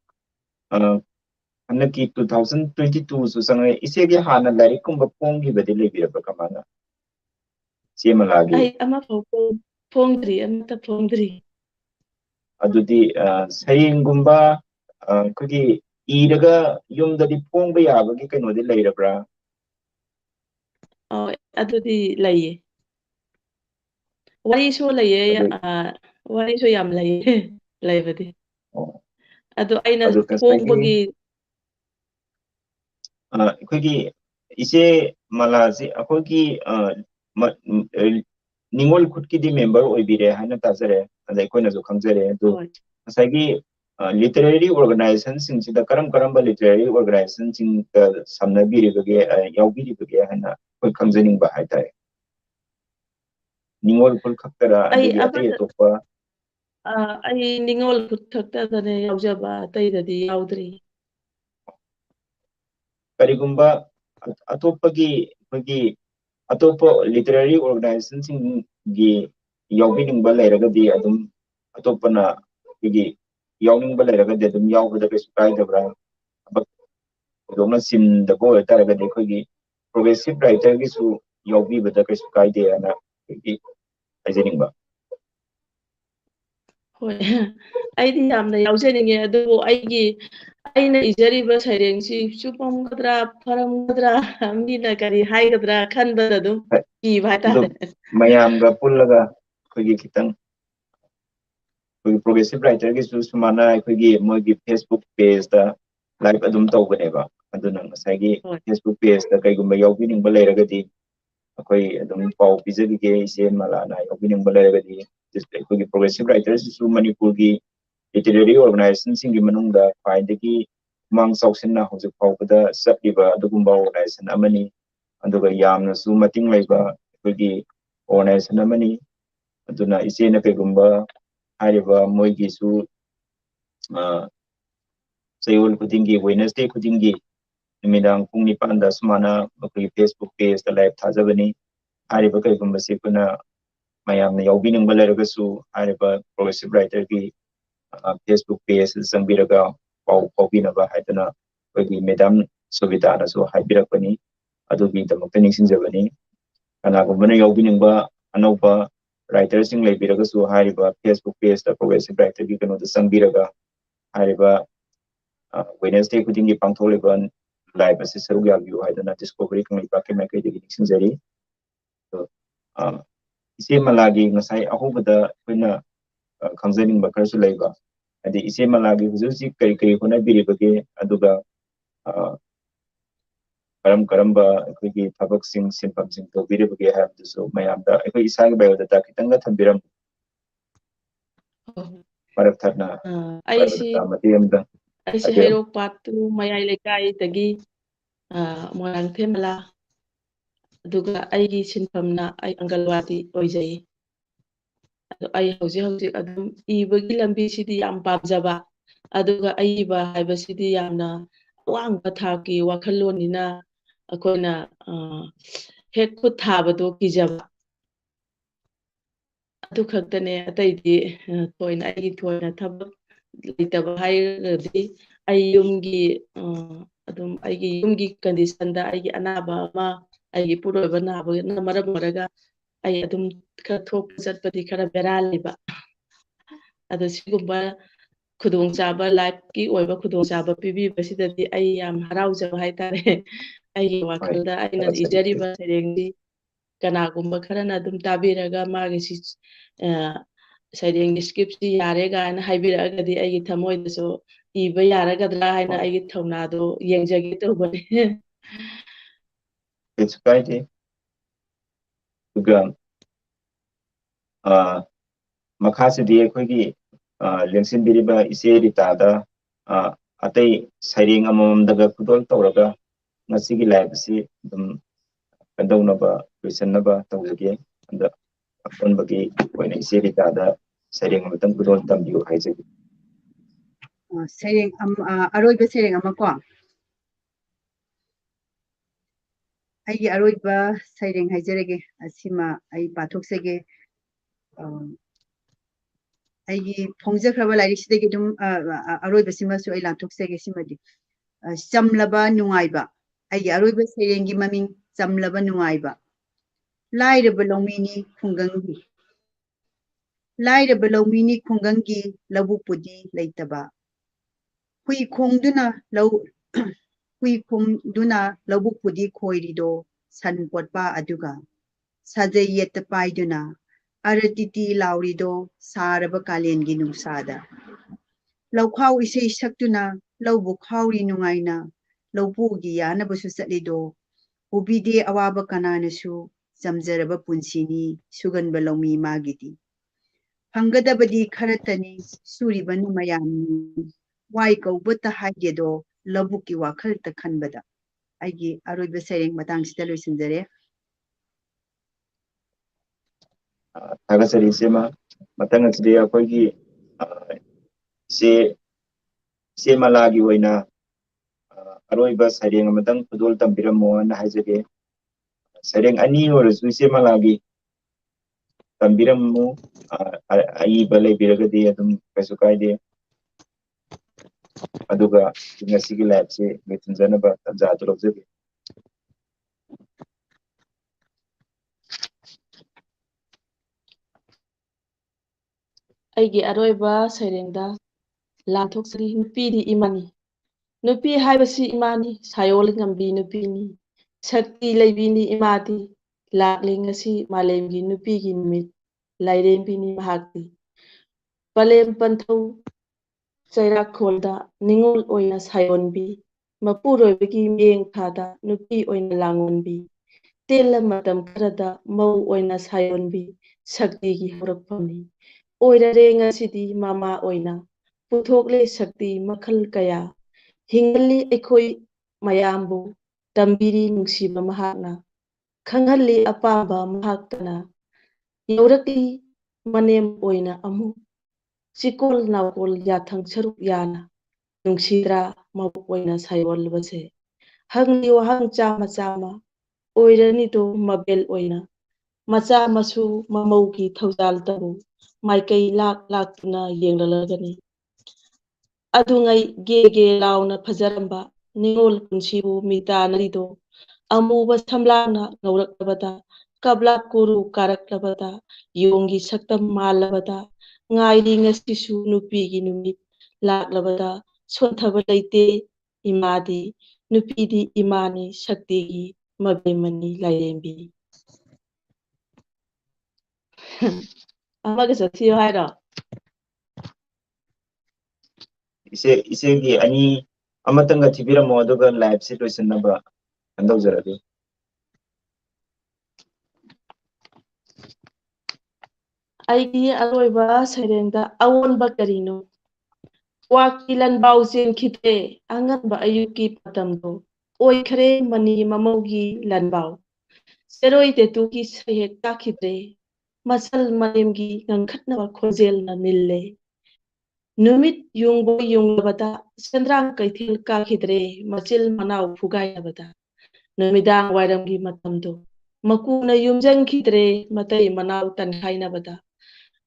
ꯍꯟꯗꯛꯀꯤ 2022ꯁꯨ ꯆꯪꯉꯛꯑꯦ ꯏꯆꯦꯒꯤ ꯍꯥꯟꯅ ꯂꯥꯏꯔꯤꯛꯀꯨꯝꯕ ꯐꯣꯡꯈꯤꯕꯗꯤ ꯂꯩꯕꯤꯔꯕ꯭ꯔꯥ ꯀꯃꯥꯏꯅ ꯆꯦꯃꯂꯥꯒꯤ ꯑꯩ ꯑꯃꯐꯥꯎ ꯐꯣꯡꯗ꯭ꯔꯤ ꯑꯃꯠꯇ ꯐꯣꯡꯗ꯭ꯔꯤ ꯑꯗꯨꯗꯤ ꯁꯩꯔꯦꯡꯒꯨꯝꯕ ꯑꯩꯈꯣꯏꯒꯤ ꯏꯔꯒ ꯌꯨꯝꯗꯗꯤ ꯐꯣꯡꯕ ꯌꯥꯕꯒꯤ ꯀꯩꯅꯣꯗꯤ ꯂꯩꯔꯕ꯭ꯔꯥ ꯑꯗꯨꯗꯤ ꯂꯩꯌꯦ ꯋꯥꯔꯤꯁꯨ ꯂꯩꯌꯦ ꯑꯗꯨ ꯋꯥꯔꯤꯁꯨ ꯌꯥꯝ ꯂꯩꯌꯦ ꯂꯩꯕꯗꯤ ꯑꯗꯣ ꯑꯩꯅ ꯑꯗꯨ ꯉꯁꯥꯏꯒꯤ ꯐꯣꯡꯕꯒꯤ ꯑꯩꯈꯣꯏꯒꯤ ꯏꯆꯦ ꯃꯂꯥꯁꯤ ꯑꯩꯈꯣꯏꯒꯤ ꯅꯤꯡꯉꯣꯜ ꯈꯨꯠꯀꯤꯗꯤ ꯃꯦꯝꯕꯔ ꯑꯣꯏꯕꯤꯔꯦ ꯍꯥꯏꯅ ꯇꯥꯖꯔꯦ ꯑꯗ ꯑꯩꯈꯣꯏꯅꯁꯨ ꯈꯪꯖꯔꯦ ꯑꯗꯨ ꯍꯣꯏ ꯉꯁꯥꯏꯒꯤ literary organization singda karam literary organization sing samnabiri bage yaubiri bage hana koi khangjaning ba haitare ningol pul khaktara adigi atay atokpa ai ningol khakta dane yaujaba ataidadi yaudri karigumba atopagi kogi atopa literary organization sing gi yaubiningba lairagadi adum atopana kogi yawningba lairagadi adum yaubada kesu kaidabra dongna sim da bo taragadi kogi progressive writer gi su yaubibada kesu kaide ana kogi hajeningba hoi aidi yamna yaujeringe adu aigi aina ijariba sairengsi chupamgadra faramgadra mina kari haigadra khanbada adum ki bhata mayamga pullaga kogi kitang kogi progressive writer gi su sumana kogi mogi Facebook page da live adum tawbaneba aduna ngasagi Facebook page da kaigumba yaubiningba lairagadi akoi adum pau pizagige ise malana yaubiningba lairagadi kogi progressive writers su manipur gi literary organization singi manungda khwaidagi mang chawsinna hojik phawbada chapliba adugumba organization amani aduga yamna su mating laiba kogi organization amani aduna isena kaigumba hariba moigi su sayul kudingi Wednesday kudingi nimidang pung nipanda sumana kogi Facebook page da live thajabani hariba kaigumba sikuna mayamna yaubiningba lairagasu hariba progressive writer gi Facebook page sangbiraga pau paubinaba haidana kogi madam Sobitana su haibirapani adugi damakta ningsinjabani kanagumana yaubiningba anauba writer sing laibiragasu hariba Facebook page da progressive writer gi kano da sangbiraga hariba Wednesday kudingi pangtholiba live asi sarug yabiu haidana discovery kangaiba ke makai degi ningsinjari ise malagi ngasai ahubada koina khangjaning ba karsu laiba adi ise malagi hujuji kari hona biribage aduga karamba kogi thabak sing sinpam sing to biribage habduso mayamda ekoi isagi biodata kitanga thambiram marak tharna aisi matiyamda aisi hairok patu mayai lekai tagi morang themala aduga aigi sinpamna ai angalwadi oijai ai hauji adum ibagi lambi sidi yam pamjaba aduga aiba haibasidi yamna wangba thaki wakhalonina akoina hek khut thabado kijaba adu khaktane ataidi toina aigi toina thabak leitaba hairadi ai yumgi adum aigi yumgi condition da aigi anaba ma aigi puroba naba na maram maraga ai adum khara thok chatpadi khara bera leba adu sigumba khudong chaba life ki oiba khudong chaba pibibasidaди ai yam haraujaba haitare aigi wakhalda aina ijariba serengdi kanagumba kharana adum tabiraga magi si sairengdi scriptsi yare gaina haibiragadi aigi thamoidaso iba yaragadra haina aigi thaunado yengjage tawbane it's kaide duga makhasidi ekhoigi lengsin biriba ise ritada atai sairing amamdaga kudol tawraga ngasigi live si dum kandawnaba loisanaba tawjage anda aponbagi koina ise ritada sairing amatang kudol tambiu haijagi Sereng aroiba sereng ama ko aigi aroiba sereng haijarege asima ai pathokse aigi phongjakraba lairiksidagi dum aroiba simasu ai lanthokse simadi chamlaba nungaiba aigi aroiba serengi maming chamlaba nungaiba lairaba longmini khungangi lairaba longmini khungangi labupudi leitaba hui khongduna hui khongduna labupudi khoirido sanpotpa aduga sajai yetta paiduna aratiti laurido saraba kalengi nungsada laukhau isei saktuna laubu khauri nungaina laupugi yanabasu chatlido ubide awaba kananasu chamjaraba punsini suganba laumi magidi ꯐꯪꯒꯗꯕꯗꯤ ꯈꯔꯇꯅꯤ ꯁꯨꯔꯤꯕꯅ ꯃꯌꯥꯝꯅꯤ ꯋꯥꯏ ꯀꯧꯕꯇ ꯍꯥꯏꯒꯦꯗꯣ ꯂꯧꯕꯨꯛꯀꯤ ꯋꯥꯈꯜꯇ ꯈꯟꯕꯗ ꯑꯩꯒꯤ ꯑꯔꯣꯏꯕ ꯁꯩꯔꯦꯡ ꯃꯇꯥꯡꯁꯤꯗ ꯂꯣꯏꯁꯤꯟꯖꯔꯦ ꯊꯥꯒꯠꯆꯔꯤ ꯏꯆꯦꯃ ꯃꯊꯪ ꯑꯁꯤꯗꯤ ꯑꯩꯈꯣꯏꯒꯤ ꯏꯆꯦ ꯏꯆꯦꯃꯂꯥꯒꯤ ꯑꯣꯏꯅ ꯑꯔꯣꯏꯕ ꯁꯩꯔꯦꯡ ꯑꯃꯇꯪ ꯈꯨꯗꯣꯜ ꯇꯝꯕꯤꯔꯝꯃꯣꯅ ꯍꯥꯏꯖꯒꯦ ꯁꯩꯔꯦꯡ ꯑꯅꯤ ꯑꯣꯏꯔꯁꯨ ꯏꯆꯦꯃꯂꯥꯒꯤ ꯇꯝꯕꯤꯔꯝꯃꯨ ꯑꯏꯕ ꯂꯩꯕꯤꯔꯒꯗꯤ ꯑꯗꯨꯝ ꯀꯩꯁꯨ ꯀꯥꯏꯗꯦ ꯑꯗꯨꯒ ꯉꯁꯤꯒꯤ ꯂꯥꯏꯚꯁꯤ ꯂꯣꯏꯁꯤꯟꯖꯅꯕ ꯇꯥꯟꯖꯥꯗꯨ ꯂꯧꯖꯒꯦ ꯑꯩꯒꯤ ꯑꯔꯣꯏꯕ ꯁꯩꯔꯦꯡꯗ ꯂꯥꯟꯊꯣꯛꯆꯔꯤ ꯅꯨꯄꯤꯗꯤ ꯏꯃꯥꯅꯤ ꯅꯨꯄꯤ ꯍꯥꯏꯕꯁꯤ ꯏꯃꯥꯅꯤ ꯁꯥꯌꯣꯜ ꯉꯝꯕꯤ ꯅꯨꯄꯤꯅꯤ ꯁꯛꯇꯤ ꯂꯩꯕꯤꯅꯤ ꯏꯃꯥꯗꯤ ꯂꯥꯛꯂꯤ ꯉꯁꯤ ꯃꯥꯂꯦꯝꯒꯤ ꯅꯨꯄꯤꯒꯤ ꯅꯨꯃꯤꯠ ꯂꯥꯏꯔꯦꯝꯕꯤꯅꯤ ꯃꯍꯥꯛꯇꯤ ꯄꯂꯦꯝ ꯄꯟꯊꯧ ꯆꯩꯔꯥꯛꯈꯣꯜꯗ ꯅꯤꯡꯉꯣꯜ ꯑꯣꯏꯅ ꯁꯥꯌꯣꯟꯕꯤ ꯃꯄꯨꯔꯣꯏꯕꯒꯤ ꯃꯤꯠꯌꯦꯡ ꯊꯥꯗ ꯅꯨꯄꯤ ꯑꯣꯏꯅ ꯂꯥꯡꯑꯣꯟꯕꯤ ꯇꯦꯜꯂ ꯃꯇꯝ ꯈꯔꯗ ꯃꯧ ꯑꯣꯏꯅ ꯁꯥꯌꯣꯟꯕꯤ ꯁꯛꯇꯤꯒꯤ ꯍꯧꯔꯛꯐꯝꯅꯤ ꯑꯣꯏꯔꯔꯦ ꯉꯁꯤꯗꯤ ꯃꯃꯥ ꯑꯣꯏꯅ ꯄꯨꯊꯣꯛꯂꯦ ꯁꯛꯇꯤ ꯃꯈꯜ ꯀꯌꯥ ꯍꯤꯡꯍꯜꯂꯤ ꯑꯩꯈꯣꯏ ꯃꯌꯥꯝꯕꯨ ꯇꯝꯕꯤꯔꯤ ꯅꯨꯡꯁꯤꯕ ꯃꯍꯥꯛꯅ ꯈꯪꯍꯜꯂꯤ ꯑꯄꯥꯝꯕ ꯃꯍꯥꯛꯇꯅ ꯌꯧꯔꯛꯂꯤ ꯃꯅꯦꯝ ꯑꯣꯏꯅ ꯑꯃꯨꯛ ꯆꯤꯀꯣꯜ ꯅꯥꯀꯣꯜ ꯌꯥꯊꯪ ꯁꯔꯨꯛ ꯌꯥꯅ ꯅꯨꯡꯁꯤꯗ꯭ꯔꯥ ꯃꯕꯨꯛ ꯑꯣꯏꯅ ꯁꯥꯌꯣꯜꯂꯕꯁꯦ ꯍꯪꯂꯤ ꯋꯥꯍꯪ ꯆꯥꯃ ꯆꯥꯃ ꯑꯣꯏꯔꯅꯤꯗꯣ ꯃꯕꯦꯜ ꯑꯣꯏꯅ ꯃꯆꯥ ꯃꯁꯨ ꯃꯃꯧꯒꯤ ꯊꯧꯖꯥꯜꯇꯕꯨ ꯃꯥꯏꯀꯩ ꯂꯥꯛ ꯂꯥꯛꯇꯨꯅ ꯌꯦꯡꯂꯒꯅꯤ ꯑꯗꯨꯉꯩ ꯒꯦ ꯒꯦ ꯂꯥꯎꯅ ꯐꯖꯔꯝꯕ ꯅꯤꯡꯉꯣꯜ ꯄꯨꯟꯁꯤꯕꯨ ꯃꯤꯇꯥꯅꯔꯤꯗꯣ ꯑꯃꯨꯕ ꯁꯝꯂꯥꯡꯅ ꯉꯧꯔꯛꯂꯕꯗ ꯀꯕ꯭ꯂꯥꯛ ꯀꯨꯔꯨ ꯀꯥꯔꯛꯂꯕꯗ ꯌꯣꯡꯒꯤ ꯁꯛꯇꯝ ꯃꯥꯜꯂꯕꯗ ꯉꯥꯏꯔꯤ ꯉꯁꯤꯁꯨ ꯅꯨꯄꯤꯒꯤ ꯅꯨꯃꯤꯠ ꯂꯥꯛꯂꯕꯗ ꯁꯣꯟꯊꯕ ꯂꯩꯇꯦ ꯏꯃꯥꯗꯤ ꯅꯨꯄꯤꯗꯤ ꯏꯃꯥꯅꯤ ꯁꯛꯇꯤꯒꯤ ꯃꯕꯦꯝꯃꯅꯤ ꯂꯥꯏꯔꯦꯝꯕꯤꯅꯤ ꯑꯃꯒ ꯆꯠꯊꯤꯌꯣ ꯍꯥꯏꯔꯣ ꯏꯆꯦꯒꯤ ꯑꯅꯤ ꯑꯃꯇꯪꯒ ꯊꯤꯕꯤꯔꯝꯃꯣ ꯑꯗꯨꯒ ꯂꯥꯏꯚꯁꯤ ꯂꯣꯏꯁꯤꯟꯅꯕ ꯇꯧꯖꯔꯒꯦ ꯑꯩꯒꯤ ꯑꯔꯣꯏꯕ ꯁꯩꯔꯦꯡꯗ ꯑꯑꯣꯟꯕ ꯀꯔꯤꯅꯣ ꯋꯥꯛꯀꯤ ꯂꯟꯕꯥꯎ ꯆꯦꯟꯈꯤꯗ꯭ꯔꯦ ꯑꯉꯟꯕ ꯑꯌꯨꯛꯀꯤ ꯃꯇꯝꯗꯣ ꯑꯣꯏꯈ꯭ꯔꯦ ꯃꯅꯤ ꯃꯃꯧꯒꯤ ꯂꯟꯕꯥꯎ ꯆꯦꯔꯣꯏ ꯇꯦꯇꯨꯒꯤ ꯁꯩꯍꯦꯛ ꯇꯥꯈꯤꯗ꯭ꯔꯦ ꯃꯁꯜ ꯃꯂꯦꯝꯒꯤ ꯉꯪꯈꯠꯅꯕ ꯈꯣꯟꯖꯦꯜꯅ ꯅꯤꯜꯂꯦ ꯅꯨꯃꯤꯠ ꯌꯨꯡꯕ ꯌꯨꯡꯂꯕꯗ ꯁꯦꯟꯗ꯭ꯔꯥꯡ ꯀꯩꯊꯦꯜ ꯀꯥꯈꯤꯗ꯭ꯔꯦ ꯃꯆꯤꯜ ꯃꯅꯥꯎ ꯐꯨꯒꯥꯏꯅꯕꯗ ꯅꯨꯃꯤꯗꯥꯡ ꯋꯥꯏꯔꯝꯒꯤ ꯃꯇꯝꯗꯣ ꯃꯀꯨꯅ ꯌꯨꯝꯖꯟꯈꯤꯗ꯭ꯔꯦ ꯃꯇꯩ ꯃꯅꯥꯎ ꯇꯟꯈꯥꯏꯅꯕꯗ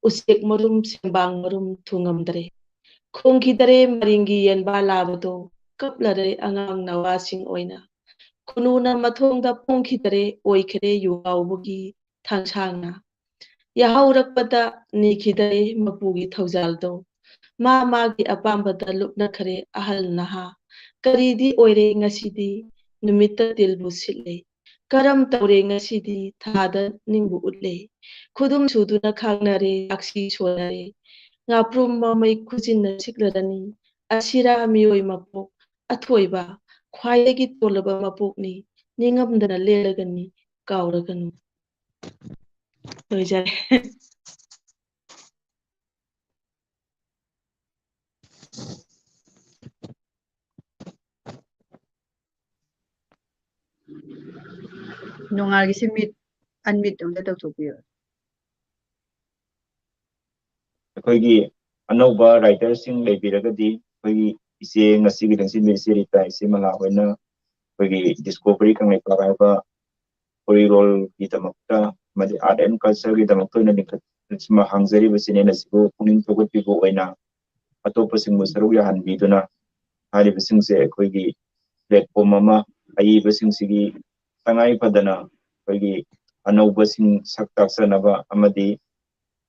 ꯎꯆꯦꯛ ꯃꯔꯨꯝ ꯁꯦꯡꯕꯥꯡ ꯃꯔꯨꯝ ꯊꯨꯡꯉꯝꯗ꯭ꯔꯦ ꯈꯣꯡꯈꯤꯗ꯭ꯔꯦ ꯃꯔꯤꯡꯒꯤ ꯌꯦꯟꯕꯥ ꯂꯥꯕꯗꯣ ꯀꯞꯂꯔꯦ ꯑꯉꯥꯡ ꯅꯋꯥꯁꯤꯡ ꯑꯣꯏꯅ ꯈꯨꯅꯨꯅ ꯃꯊꯣꯡꯗ ꯄꯣꯡꯈꯤꯗ꯭ꯔꯦ ꯑꯣꯏꯈ꯭ꯔꯦ ꯌꯨꯉꯥꯎꯕꯒꯤ ꯊꯥꯡꯁꯥꯡꯅ ꯌꯥꯍꯧꯔꯛꯄꯗ ꯅꯤꯈꯤꯗ꯭ꯔꯦ ꯃꯄꯨꯒꯤ ꯊꯧꯖꯥꯜꯗꯣ ꯃꯥ ꯃꯥꯒꯤ ꯑꯄꯥꯝꯕꯗ ꯂꯨꯞꯅꯈ꯭ꯔꯦ ꯑꯍꯜ ꯅꯍꯥ ꯀꯔꯤꯗꯤ ꯑꯣꯏꯔꯦ ꯉꯁꯤꯗꯤ ꯅꯨꯃꯤꯠꯇ ꯇꯤꯜꯕꯨ ꯁꯤꯠꯂꯦ ꯀꯔꯝ ꯇꯧꯔꯦ ꯉꯁꯤꯗꯤ ꯊꯥꯗ ꯅꯤꯡꯕꯨ ꯎꯠꯂꯦ ꯈꯨꯗꯨꯝ ꯁꯨꯗꯨꯅ ꯈꯥꯡꯅꯔꯦ ꯆꯥꯛꯁꯤ ꯁꯣꯟꯅꯔꯦ ꯉꯥꯄ꯭ꯔꯨꯝ ꯃꯃꯩ ꯈꯨꯖꯤꯟꯅ ꯁꯤꯛꯂꯔꯅꯤ ꯑꯁꯤꯔꯥ ꯃꯤꯑꯣꯏ ꯃꯄꯣꯛ ꯑꯊꯣꯏꯕ ꯈ꯭ꯋꯥꯏꯗꯒꯤ ꯇꯣꯜꯂꯕ ꯃꯄꯣꯛꯅꯤ ꯅꯤꯡꯉꯝꯗꯅ ꯂꯦꯜꯂꯒꯅꯤ ꯀꯥꯎꯔꯒꯅꯨ ꯂꯣꯏꯖꯔꯦ ꯅꯣꯡꯉꯥꯜꯒꯤꯁꯤ ꯃꯤꯠ ꯑꯟꯃꯤꯠ ꯑꯝꯇ ꯇꯧꯊꯣꯛꯄꯤꯌꯣ ꯑꯩꯈꯣꯏꯒꯤ ꯑꯅꯧꯕ ꯔꯥꯏꯇꯔꯁꯤꯡ ꯂꯩꯕꯤꯔꯒꯗꯤ ꯑꯩꯈꯣꯏꯒꯤ ꯏꯆꯦ ꯉꯁꯤꯒꯤ ꯂꯦꯡꯁꯤꯟꯕꯤ ꯏꯆꯦ ꯔꯤꯇꯥ ꯏꯆꯦꯃꯂꯥ ꯍꯣꯏꯅ ꯑꯩꯈꯣꯏꯒꯤ ꯗꯤꯁꯀꯣꯚꯔꯤ ꯀꯪꯂꯩꯄꯥꯛ ꯍꯥꯏꯕ ꯎꯔꯤꯔꯣꯜꯒꯤꯗꯃꯛꯇ ꯑꯃꯗꯤ ꯑꯥꯔꯠ ꯑꯦꯟ ꯀꯜꯆꯔꯒꯤꯗꯃꯛꯇ ꯑꯣꯏꯅ ꯂꯤꯡꯈꯠ ꯍꯥꯡꯖꯔꯤꯕ ꯆꯦꯅꯦꯜ ꯑꯁꯤꯕꯨ ꯄꯨꯛꯅꯤꯡ ꯊꯧꯒꯠꯄꯤꯕ ꯑꯣꯏꯅ ꯑꯇꯣꯞꯄꯁꯤꯡꯕꯨ ꯁꯔꯨꯛ ꯌꯥꯍꯟꯕꯤꯗꯨꯅ ꯍꯥꯏꯔꯤꯕꯁꯤꯡꯁꯦ ꯑꯩꯈꯣꯏꯒꯤ ꯄ꯭ꯂꯦꯠꯐꯣꯝ ꯑꯃ ꯑꯏꯕꯁꯤꯡꯁꯤꯒꯤ ꯇꯉꯥꯏ ꯐꯗꯅ ꯑꯩꯈꯣꯏꯒꯤ ꯑꯅꯧꯕꯁꯤꯡ ꯁꯛ ꯇꯥꯛꯆꯅꯕ ꯑꯃꯗꯤ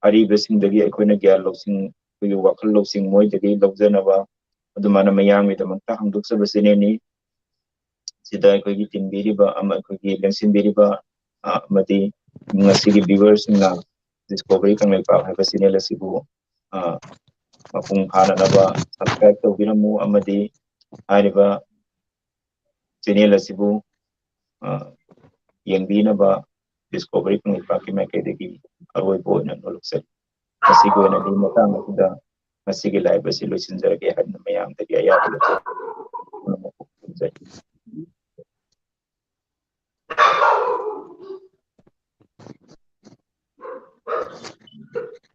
ꯑꯔꯤꯕꯁꯤꯡꯗꯒꯤ ꯑꯩꯈꯣꯏꯅ ꯒ꯭ꯌꯥꯟ ꯂꯧꯁꯤꯡ ꯑꯩꯈꯣꯏꯒꯤ ꯋꯥꯈꯜ ꯂꯧꯁꯤꯡ ꯃꯣꯏꯗꯒꯤ ꯂꯧꯖꯅꯕ ꯑꯗꯨꯃꯥꯏꯅ ꯃꯌꯥꯝꯒꯤꯗꯃꯛꯇ ꯍꯥꯡꯗꯣꯛꯆꯕ ꯆꯦꯅꯦꯜꯅꯤ ꯁꯤꯗ ꯑꯩꯈꯣꯏꯒꯤ ꯇꯤꯟꯕꯤꯔꯤꯕ ꯑꯃ ꯑꯩꯈꯣꯏꯒꯤ ꯂꯦꯡꯁꯤꯟꯕꯤꯔꯤꯕ ꯑꯃꯗꯤ ꯉꯁꯤꯒꯤ ꯚꯤꯌꯨꯋꯔꯁꯤꯡꯅ ꯗꯤꯁꯀꯣꯚꯔꯤ ꯀꯪꯂꯩꯄꯥꯛ ꯍꯥꯏꯕ ꯆꯦꯅꯦꯜ ꯑꯁꯤꯕꯨ ꯃꯄꯨꯡ ꯐꯥꯅꯅꯕ ꯁꯕꯁꯀ꯭ꯔꯥꯏꯕ ꯇꯧꯕꯤꯔꯝꯃꯨ ꯑꯃꯗꯤ ꯍꯥꯏꯔꯤꯕ ꯆꯦꯅꯦꯜ ꯑꯁꯤꯕꯨ ꯌꯦꯡꯕꯤꯅꯕ ꯗꯤꯁꯀꯣꯚꯔꯤ ꯀꯪꯂꯩꯄꯥꯛꯀꯤ ꯃꯥꯏꯀꯩꯗꯒꯤ ꯑꯔꯣꯏꯕ ꯑꯣꯏꯅ ꯅꯣꯜꯂꯛꯆꯔꯤ ꯃꯁꯤꯒꯤ ꯑꯣꯏꯅꯗꯤ ꯃꯇꯥꯡ ꯑꯁꯤꯗ ꯃꯁꯤꯒꯤ ꯂꯥꯏꯕ ꯑꯁꯤ ꯂꯣꯏꯁꯤꯟꯖꯔꯒꯦ ꯍꯥꯏꯗꯅ ꯃꯌꯥꯝꯗꯒꯤ ꯑꯌꯥꯕ ꯂꯧꯖꯩ